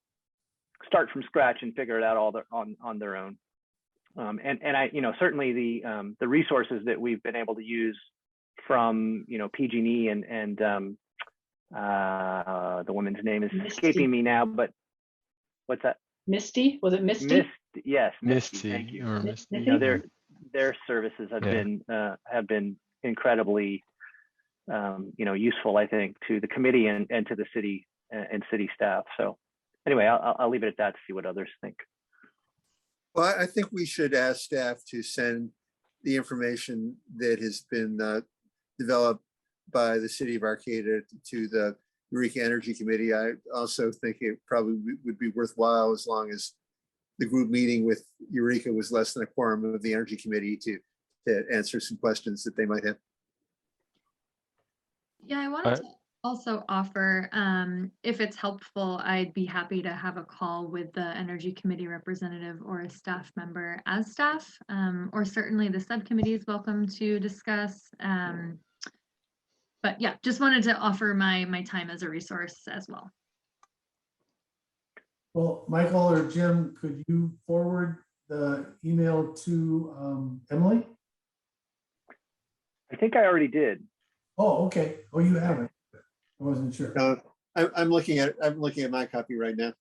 start from scratch and figure it out all on their own. And I, certainly the resources that we've been able to use from PG&E and the woman's name is escaping me now, but what's that? Misty, was it Misty? Yes, Misty. Thank you. Or Misty. Their services have been incredibly useful, I think, to the committee and to the city and city staff. So anyway, I'll leave it at that to see what others think. Well, I think we should ask staff to send the information that has been developed by the City of Arcata to the Eureka Energy Committee. I also think it probably would be worthwhile, as long as the group meeting with Eureka was less than a quorum of the Energy Committee, to answer some questions that they might have. Yeah, I wanted to also offer, if it's helpful, I'd be happy to have a call with the Energy Committee representative or a staff member as staff, or certainly the subcommittee is welcome to discuss. But yeah, just wanted to offer my time as a resource as well. Well, Michael or Jim, could you forward the email to Emily? I think I already did. Oh, okay. Oh, you haven't. I wasn't sure. I'm looking at my copy right now,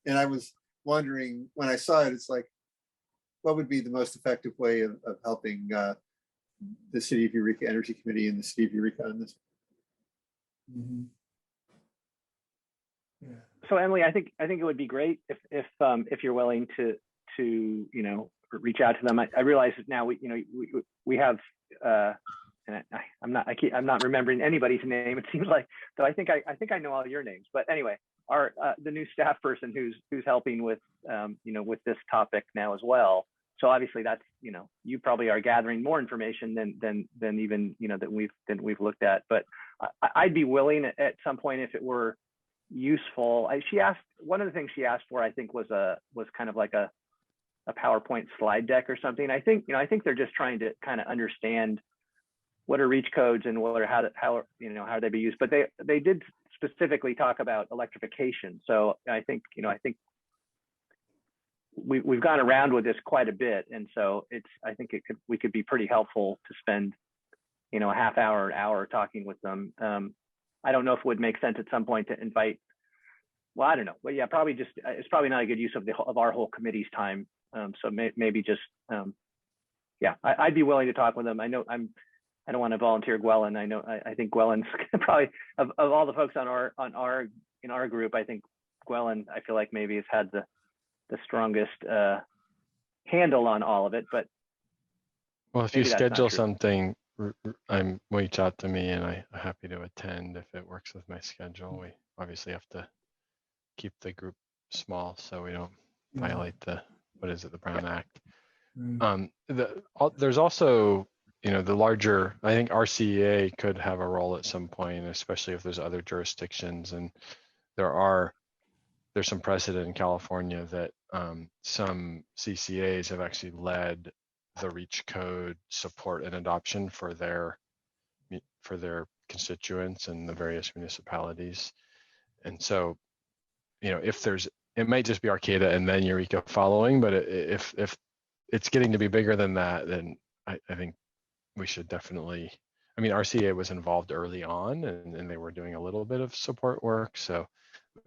and I was wondering when I saw it, it's like, what would be the most effective way of helping the City of Eureka Energy Committee and the City of Eureka on this? Mm-hmm. Yeah. So Emily, I think it would be great if you're willing to reach out to them. I realize that now we have and I'm not remembering anybody's name. It seems like, though I think I know all your names. But anyway, the new staff person who's helping with with this topic now as well. So obviously that's you probably are gathering more information than even that we've looked at. But I'd be willing at some point, if it were useful. She asked, one of the things she asked for, I think, was kind of like a PowerPoint slide deck or something. I think they're just trying to kind of understand what are reach codes and how they be used. But they did specifically talk about electrification. So I think we've gone around with this quite a bit, and so I think we could be pretty helpful to spend a half hour, an hour talking with them. I don't know if it would make sense at some point to invite. Well, I don't know. But yeah, it's probably not a good use of our whole committee's time. So maybe just yeah, I'd be willing to talk with them. I know I don't want to volunteer Gwellen. I think Gwellen's probably of all the folks in our group, I think Gwellen, I feel like maybe has had the strongest handle on all of it, but Well, if you maybe that's not schedule true. something, reach out to me and I'm happy to attend if it works with my schedule. We obviously have to keep the group small so we don't violate the Brown Act. There's also, the larger, I think RCEA could have a role at some point, especially if there's other jurisdictions. And there's some precedent in California that some CCAs have actually led the REACH code support and adoption for their constituents and the various municipalities. And so, if it might just be Arcata and then Eureka following, but if it's getting to be bigger than that, then I think we should definitely, RCA was involved early on and they were doing a little bit of support work. So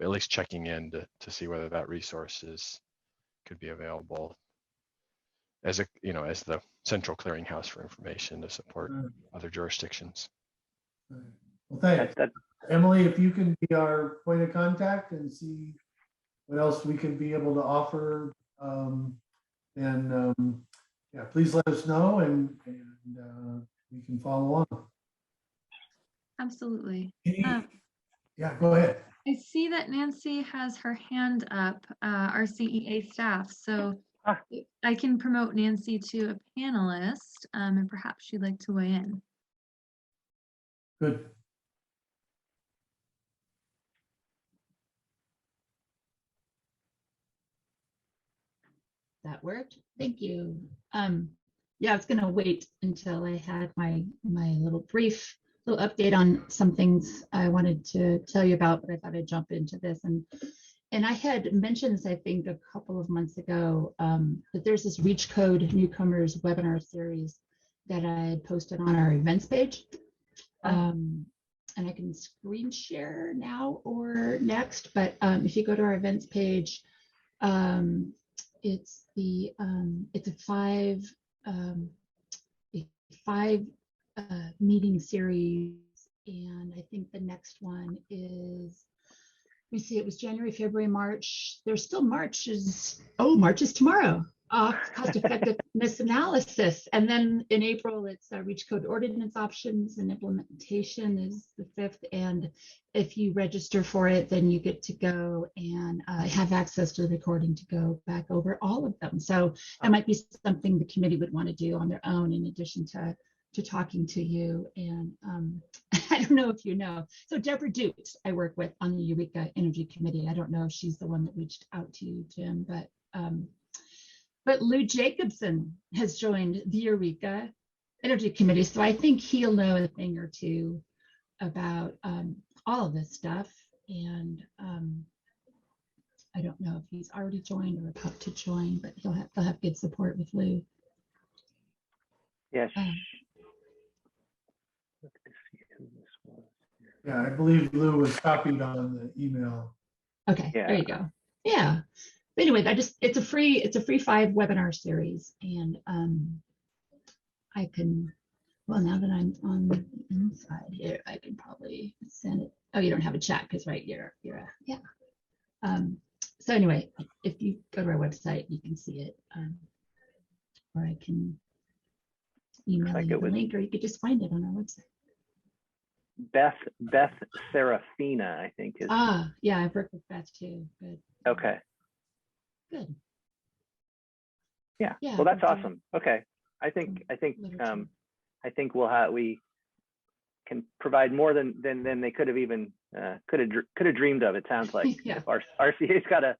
at least checking in to see whether that resource could be available as the central clearinghouse for information to support other jurisdictions. Well, thanks. Emily, if you can be our point of contact and see what else we can be able to offer, then yeah, please let us know and we can follow on. Absolutely. Yeah, go ahead. I see that Nancy has her hand up, our CEA staff. So I can promote Nancy to a panelist, and perhaps she'd like to weigh in. Good. That worked. Thank you. Yeah, I was going to wait until I had my little update on some things I wanted to tell you about, but I thought I'd jump into this. And I had mentioned this, I think, a couple of months ago, that there's this REACH Code Newcomers webinar series that I had posted on our events page. And I can screen share now or next, but if you go to our events page, it's a five meeting series, and I think the next one is, let me see, it was January, February, March. There's still March is tomorrow. Cost effectiveness analysis, and then in April it's REACH Code ordinance options and implementation is the 5th. And if you register for it, then you get to go and have access to the recording to go back over all of them. So that might be something the committee would want to do on their own, in addition to talking to you. And I don't know if you know, so Deborah Dukes I work with on the Eureka Energy Committee. I don't know if she's the one that reached out to you, Jim, but Lou Jacobson has joined the Eureka Energy Committee, so I think he'll know a thing or two about all of this stuff. And I don't know if he's already joined or about to join, but they'll have good support with Lou. Yes. Yeah, I believe Lou was copied on the email. Okay, yeah. There you go. Yeah. But anyway, it's a free 5 webinar series, and I can, well, now that I'm on the inside here, I can probably send it. Oh, you don't have a chat because right, you're yeah. So anyway, if you go to our website, you can see it, or I can email you the link, or you could just find it on our website. Beth Serafina, I think is. Yeah, I've worked with Beth too. Good. Okay. Good. Yeah. Well, that's awesome. Okay. I think we can provide more than they could have even could have dreamed of. It sounds like. Yeah. Our RCA's got a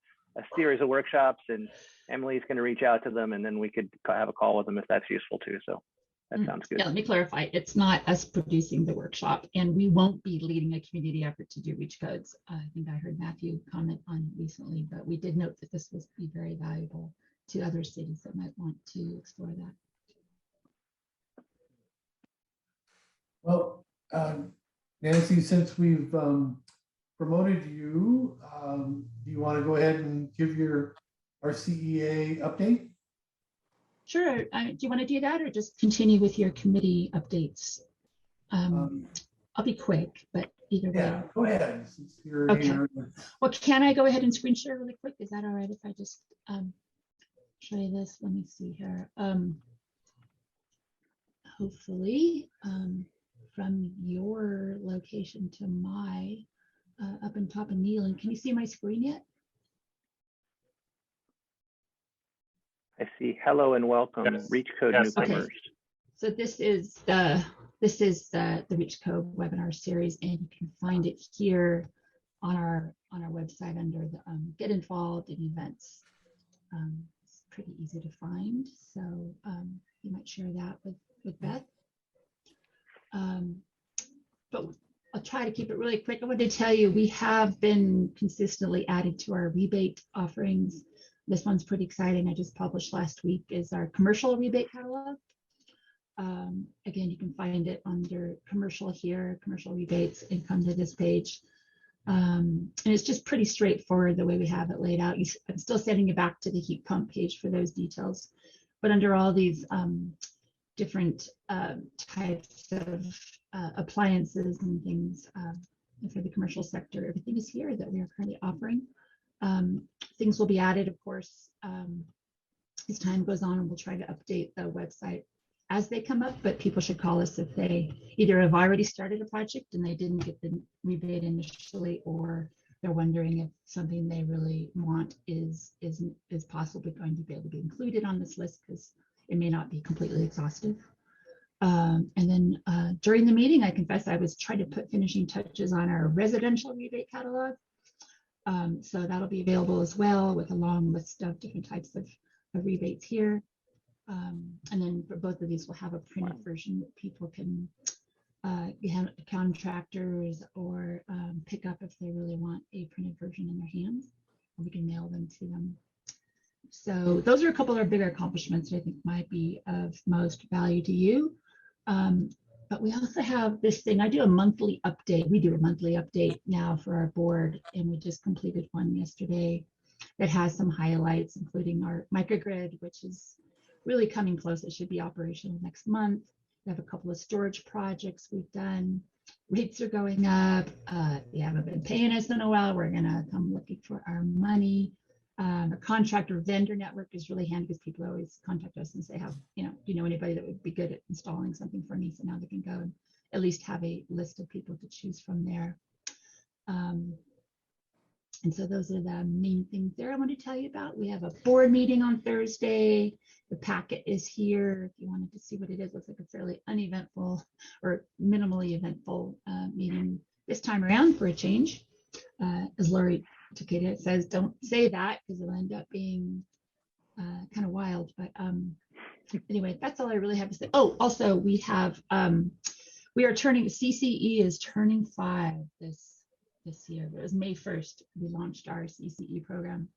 series of workshops, and Emily's going to reach out to them, and then we could have a call with them if that's useful too. So that sounds good. Yeah, let me clarify. It's not us producing the workshop, and we won't be leading a community effort to do REACH codes. I think I heard Matthew comment on recently, but we did note that this would be very valuable to other cities that might want to explore that. Well, Nancy, since we've promoted you, do you want to go ahead and give your RCEA update? Sure. Do you want to do that or just continue with your committee updates? I'll be quick, but either way. Yeah, go ahead. Since you're Okay. here. Well, can I go ahead and screen share really quick? Is that all right if I just show you this? Let me see here. Hopefully, from your location to my up on top of Nealon. Can you see my screen yet? I see hello and welcome, Yes. Reach Code Yes. newcomers. Okay. So this is the Reach Code webinar series, and you can find it here on our website under the Get Involved in Events. It's pretty easy to find, so you might share that with Beth. But I'll try to keep it really quick. I want to tell you we have been consistently added to our rebate offerings. This one's pretty exciting. I just published last week is our commercial rebate catalog. Again, you can find it under commercial here, commercial rebates, and come to this page. And it's just pretty straightforward the way we have it laid out. I'm still sending you back to the heat pump page for those details. But under all these different types of appliances and things for the commercial sector, everything is here that we are currently offering. Things will be added, of course, as time goes on, and we'll try to update the website as they come up, but people should call us if they either have already started a project and they didn't get the rebate initially, or they're wondering if something they really want is possibly going to be able to be included on this list because it may not be completely exhaustive. And then during the meeting, I confess I was trying to put finishing touches on our residential rebate catalog. So that'll be available as well with a long list of different types of rebates here. And then for both of these, we'll have a printed version that people can contractors or pick up if they really want a printed version in their hands, or we can mail them to them. So those are a couple of our bigger accomplishments that I think might be of most value to you. But we also have this thing, I do a monthly update. We do a monthly update now for our board, and we just completed one yesterday that has some highlights, including our microgrid, which is really coming close. It should be operational next month. We have a couple of storage projects we've done. Rates are going up. You haven't been paying us in a while. We're gonna come looking for our money. A contractor vendor network is really handy because people always contact us and say, do you know anybody that would be good at installing something for me? So now they can go and at least have a list of people to choose from there. And so those are the main things there I want to tell you about. We have a board meeting on Thursday. The packet is here. If you wanted to see what it is, looks like a fairly uneventful or minimally eventful meeting this time around for a change. As Lori Takeda says, don't say that because it'll end up being kind of wild. But anyway, that's all I really have to say. Oh, also we have, we are turning, CCE is turning 5 this year. It was May 1st, we launched our CCE program.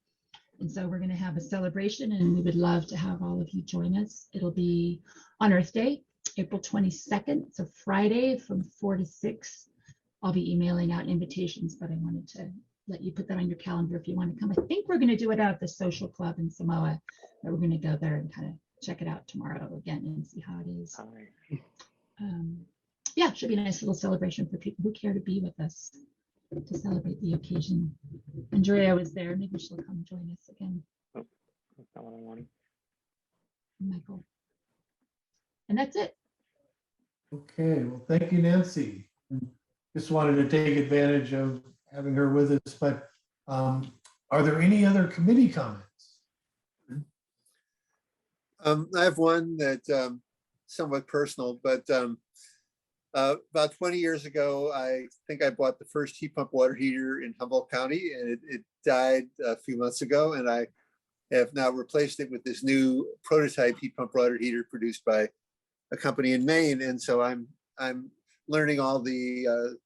And so we're going to have a celebration, and we would love to have all of you join us. It'll be on Earth Day, April 22nd. So Friday from 4 to 6. I'll be emailing out invitations, but I wanted to let you put that on your calendar if you want to come. I think we're going to do it out at the Social Club in Samoa, but we're going to go there and kind of check it out tomorrow again and see how it is. Yeah, it should be a nice little celebration for people who care to be with us to celebrate the occasion. Andrea was there. Maybe she'll come join us again. Oh, that's not what I wanted. Michael. And that's it. Okay, well, thank you, Nancy. Just wanted to take advantage of having her with us, but are there any other committee comments? I have one that somewhat personal, but about 20 years ago, I think I bought the first heat pump water heater in Humboldt County, and it died a few months ago, and I have now replaced it with this new prototype heat pump water heater produced by a company in Maine. And so I'm learning all the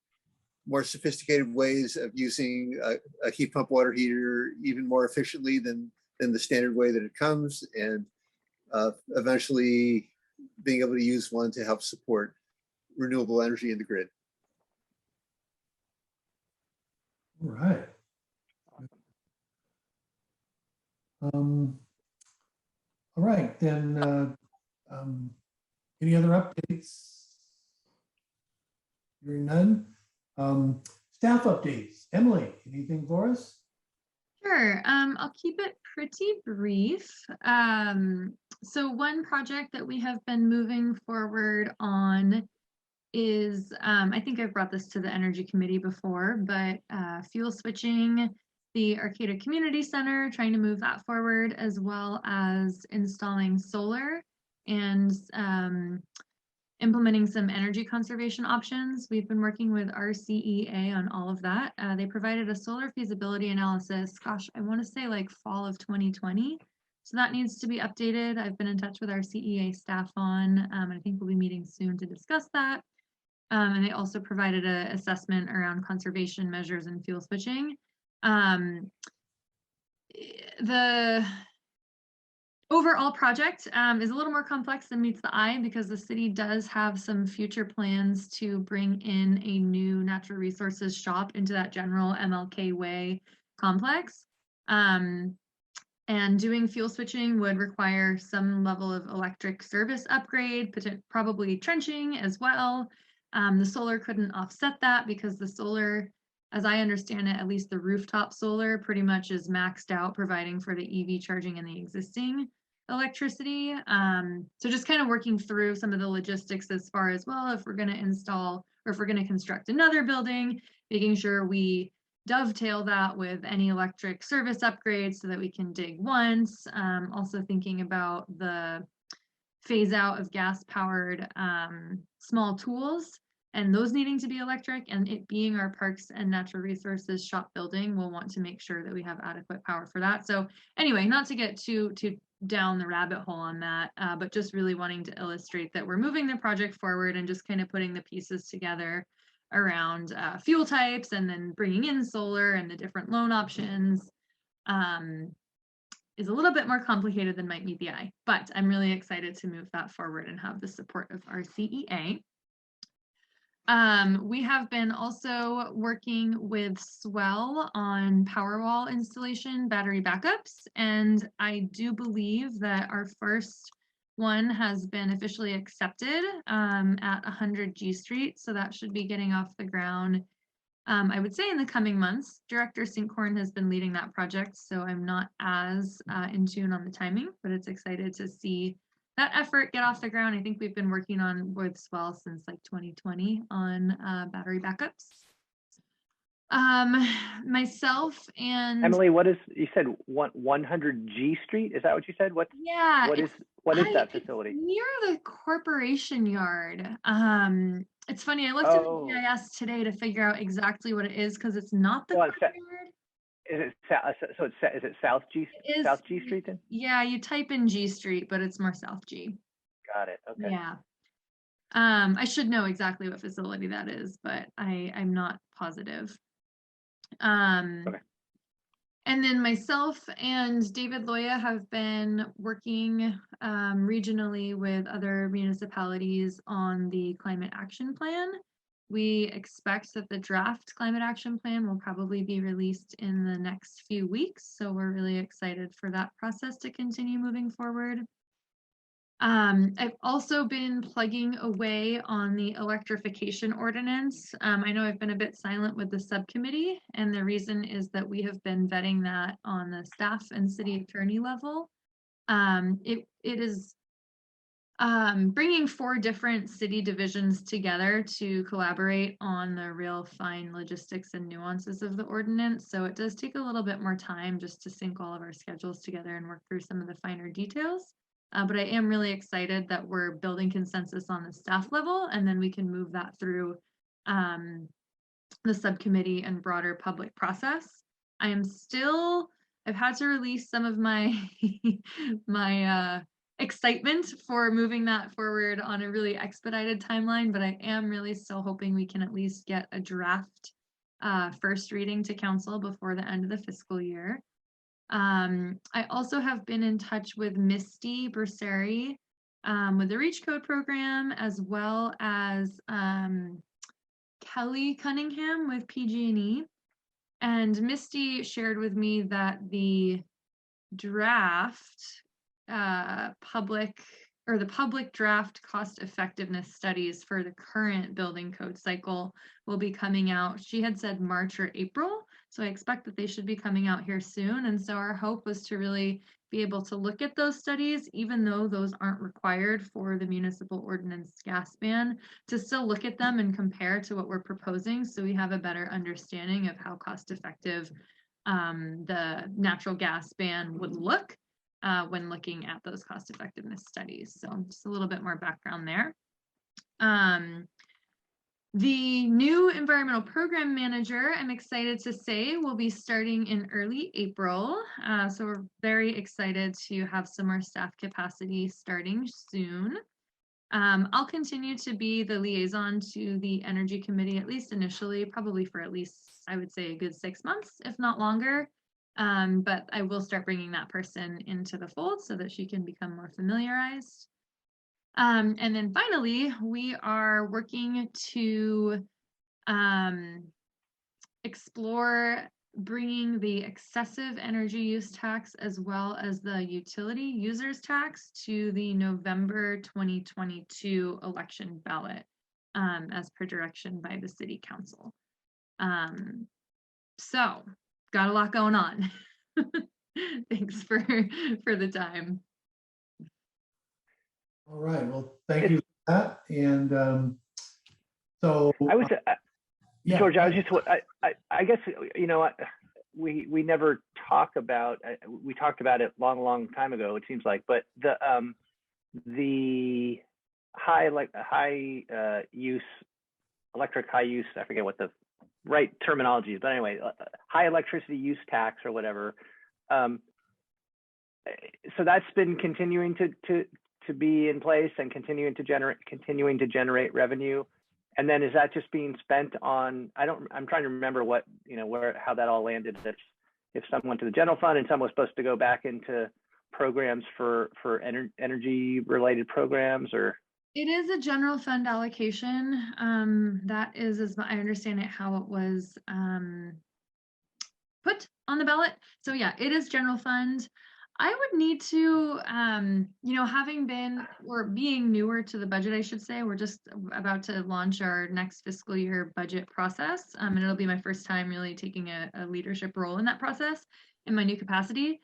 more sophisticated ways of using a heat pump water heater even more efficiently than the standard way that it comes, and eventually being able to use one to help support renewable energy in the grid. All right. All right, then, any other updates? Hearing none. Staff updates. Emily, anything for us? Sure. I'll keep it pretty brief. So one project that we have been moving forward on is, I think I've brought this to the Energy Committee before, but fuel switching the Arcata Community Center, trying to move that forward, as well as installing solar and implementing some energy conservation options. We've been working with RCEA on all of that. They provided a solar feasibility analysis, gosh, I want to say like fall of 2020. So that needs to be updated. I've been in touch with our CEA staff on, and I think we'll be meeting soon to discuss that. And they also provided an assessment around conservation measures and fuel switching. The overall project is a little more complex than meets the eye because the city does have some future plans to bring in a new natural resources shop into that general MLK Way complex. And doing fuel switching would require some level of electric service upgrade, probably trenching as well. The solar couldn't offset that because the solar, as I understand it, at least the rooftop solar pretty much is maxed out, providing for the EV charging and the existing electricity. So just kind of working through some of the logistics as far as, well, if we're going to install or if we're going to construct another building, making sure we dovetail that with any electric service upgrades so that we can dig once. Also thinking about the phase out of gas powered small tools and those needing to be electric, and it being our parks and natural resources shop building, we'll want to make sure that we have adequate power for that. So anyway, not to get too down the rabbit hole on that, but just really wanting to illustrate that we're moving the project forward and just kind of putting the pieces together around fuel types and then bringing in solar and the different loan options is a little bit more complicated than might meet the eye, but I'm really excited to move that forward and have the support of our CEA. We have been also working with Swell on Powerwall installation, battery backups, and I do believe that our first one has been officially accepted at 100 G Street, so that should be getting off the ground, I would say, in the coming months. Director Sinkhorn has been leading that project, so I'm not as in tune on the timing, but it's excited to see that effort get off the ground. I think we've been working on with Swell since like 2020 on battery backups. Myself and Emily, what is, you said 100 G Street? Is that what you said? What is that facility? Near the corporation yard. It's funny, I looked at the GIS today to figure out exactly what it is because it's not the corporate yard. Is it South G Street then? Yeah, you type in G Street, but it's more South G. Got it. Okay. Yeah. I should know exactly what facility that is, but I'm not positive. Okay. And then myself and David Loya have been working regionally with other municipalities on the climate action plan. We expect that the draft climate action plan will probably be released in the next few weeks. So we're really excited for that process to continue moving forward. I've also been plugging away on the electrification ordinance. I know I've been a bit silent with the subcommittee, and the reason is that we have been vetting that on the staff and city attorney level. It is bringing 4 different city divisions together to collaborate on the real fine logistics and nuances of the ordinance. So it does take a little bit more time just to sync all of our schedules together and work through some of the finer details. But I am really excited that we're building consensus on the staff level, and then we can move that through the subcommittee and broader public process. I've had to release some of my excitement for moving that forward on a really expedited timeline, but I am really still hoping we can at least get a draft first reading to council before the end of the fiscal year. I also have been in touch with Misty Bursari with the Reach Code program, as well as Kelly Cunningham with PG&E. And Misty shared with me that the draft the public draft cost effectiveness studies for the current building code cycle will be coming out. She had said March or April, so I expect that they should be coming out here soon. And so our hope was to really be able to look at those studies, even though those aren't required for the municipal ordinance gas ban, to still look at them and compare to what we're proposing, so we have a better understanding of how cost effective the natural gas ban would look when looking at those cost effectiveness studies. So just a little bit more background there. The new environmental program manager, I'm excited to say, will be starting in early April. So we're very excited to have some more staff capacity starting soon. I'll continue to be the liaison to the Energy Committee, at least initially, probably for at least, I would say, a good 6 months, if not longer. But I will start bringing that person into the fold so that she can become more familiarized. And then finally, we are working to explore bringing the excessive energy use tax as well as the utility users tax to the November 2022 election ballot as per direction by the City Council. So got a lot going on. Thanks for the time. All right, well, thank you for that. And so I was, yeah. George, I was just, I guess, you know, we never talk about, we talked about it long time ago, it seems like, but the high use, electric high use, I forget what the right terminology is, but anyway, high electricity use tax or whatever. So that's been continuing to be in place and continuing to generate revenue. And then is that just being spent on, I'm trying to remember what, you know, how that all landed. If some went to the general fund and some was supposed to go back into programs for energy related programs, or? It is a general fund allocation. That is, as I understand it, how it was put on the ballot. So yeah, it is general fund. I would need to, you know, having been, or being newer to the budget, I should say, we're just about to launch our next fiscal year budget process. And it'll be my first time really taking a leadership role in that process in my new capacity.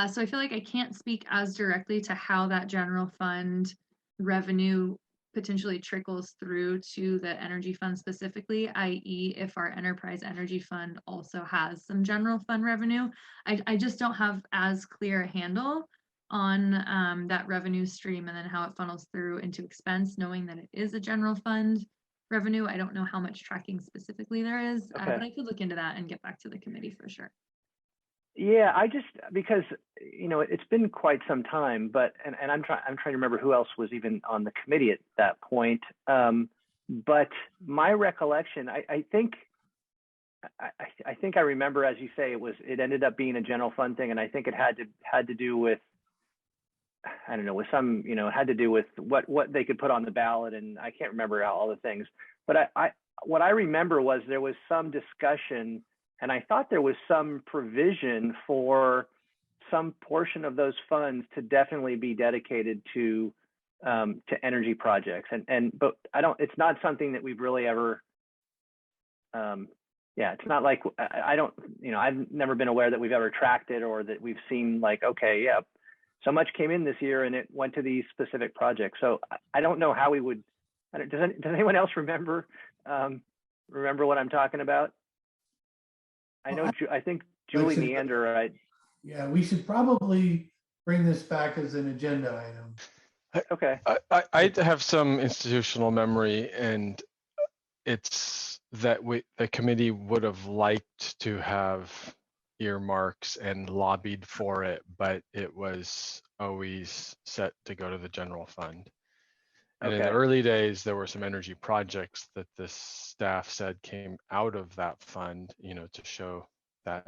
So I feel like I can't speak as directly to how that general fund revenue potentially trickles through to the energy fund specifically, i.e. if our enterprise energy fund also has some general fund revenue. I just don't have as clear a handle on that revenue stream and then how it funnels through into expense, knowing that it is a general fund revenue. I don't know how much tracking specifically there is, Okay. but I could look into that and get back to the committee for sure. Yeah, because, you know, it's been quite some time, but, and I'm trying to remember who else was even on the committee at that point. But my recollection, I think I remember, as you say, it ended up being a general fund thing. And I think it had to do with, I don't know, with some, you know, it had to do with what they could put on the ballot. And I can't remember all the things, but what I remember was there was some discussion, and I thought there was some provision for some portion of those funds to definitely be dedicated to energy projects. But it's not something that we've really ever, yeah, it's not like, I don't, you know, I've never been aware that we've ever tracked it, or that we've seen like, okay, yeah, so much came in this year and it went to these specific projects. So I don't know how we would, does anyone else remember what I'm talking about? I know, I think Julie Neander. Yeah, we should probably bring this back as an agenda item. Okay. I have some institutional memory, and it's that the committee would have liked to have earmarks and lobbied for it, but it was always set to go to the general fund. And in the early days, there were some energy projects that the staff said came out of that fund, you know, to show that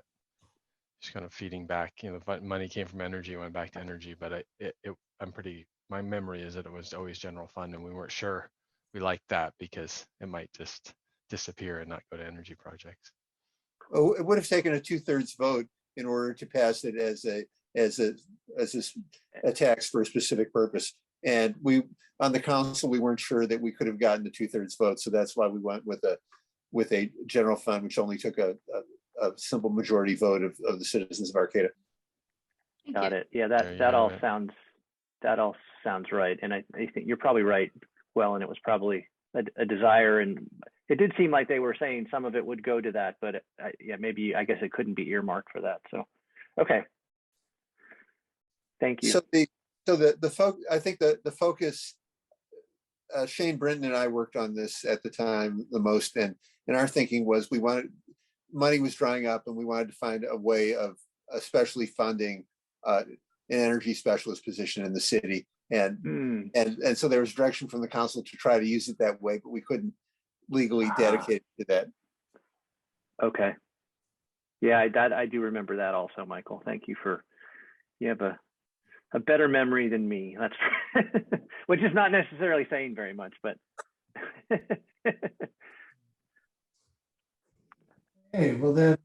just kind of feeding back, you know, the money came from energy, went back to energy. But my memory is that it was always general fund, and we weren't sure we liked that because it might just disappear and not go to energy projects. Oh, it would have taken a 2/3 vote in order to pass it as as a tax for a specific purpose. And we, on the council, we weren't sure that we could have gotten the 2/3 vote. So that's why we went with a general fund, which only took a simple majority vote of the citizens of Arcata. Got it. Yeah, There you that all have it. sounds right. And I think you're probably right. Well, and it was probably a desire, and it did seem like they were saying some of it would go to that, but yeah, maybe I guess it couldn't be earmarked for that. So, okay. Thank you. I think the focus, Shane Brinton and I worked on this at the time the most, and our thinking was money was drying up, and we wanted to find a way of especially funding an energy specialist position in the city. And so there was direction from the council to try to use it that way, but we couldn't legally dedicate it to that. Okay. Yeah, I do remember that also, Michael. Thank you you have a better memory than me. That's which is not necessarily saying very much, but Okay, well then,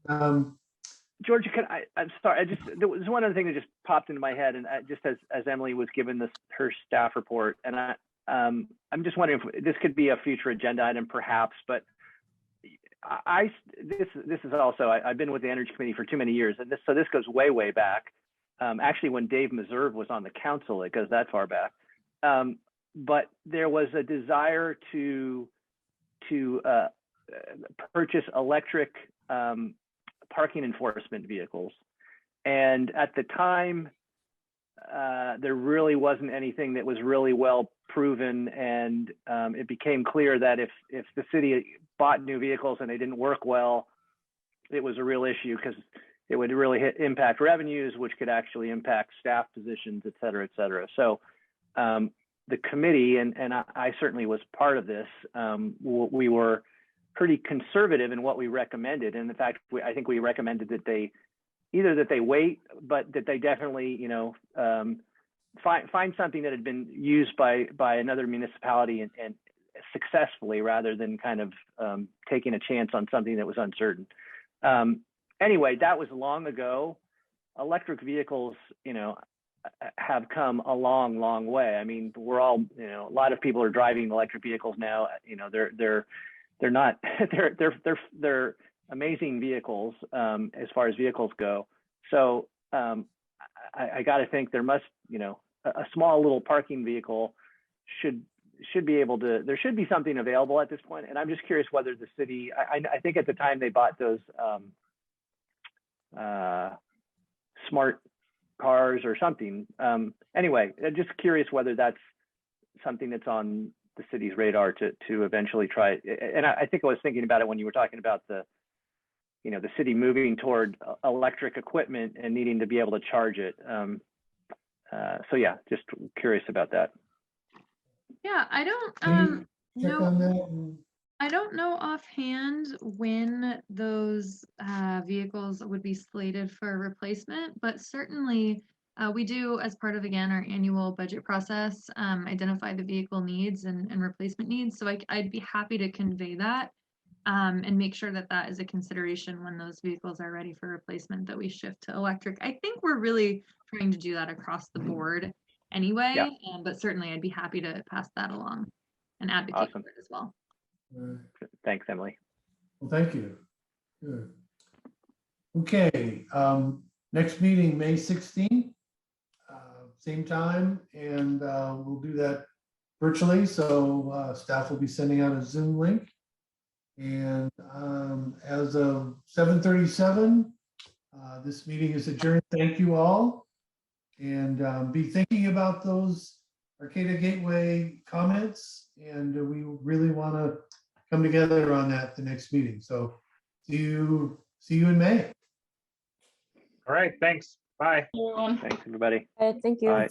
Georgia, I'm sorry. There was one other thing that just popped into my head, and just as Emily was given her staff report, and I'm just wondering if this could be a future agenda item, perhaps. But this is also I've been with the Energy Committee for too many years, and this goes way back. Actually, when Dave Meserve was on the council, it goes that far back. But there was a desire to purchase electric parking enforcement vehicles. And at the time, there really wasn't anything that was really well proven. And it became clear that if the city bought new vehicles and they didn't work well, it was a real issue because it would really impact revenues, which could actually impact staff positions, et cetera, et cetera. So the committee, and I certainly was part of this, we were pretty conservative in what we recommended. And in fact, I think we recommended that they wait, but that they definitely, find something that had been used by another municipality and successfully, rather than kind of taking a chance on something that was uncertain. Anyway, that was long ago. Electric vehicles, have come a long way. I mean, we're all, a lot of people are driving electric vehicles now. They're not, they're amazing vehicles as far as vehicles go. So I got to think there must, a small little parking vehicle should be able to, there should be something available at this point. And I'm just curious whether the city, I think at the time they bought those smart cars or something. Anyway, I'm just curious whether that's something that's on the city's radar to eventually try. And I think I was thinking about it when you were talking about the city moving toward electric equipment and needing to be able to charge it. So yeah, just curious about that. Yeah, I don't I don't know offhand when those vehicles would be slated for replacement, but certainly we do, as part of, again, our annual budget process, identify the vehicle needs and replacement needs. So I'd be happy to convey that and make sure that that is a consideration when those vehicles are ready for replacement, that we shift to electric. I think we're really trying to do that across the board anyway, Yeah. But certainly I'd be happy to pass that along and advocate for it as well. Thanks, Emily. Well, thank you. Good. Okay, next meeting, May 16th, same time, and we'll do that virtually. So staff will be sending out a Zoom link. And as of 7:37, this meeting is adjourned. Thank you all. And be thinking about those Arcata Gateway comments. And we really want to come together on that the next meeting. So see you in May. All right, thanks. Bye. Thanks, everybody. Thank you. Bye.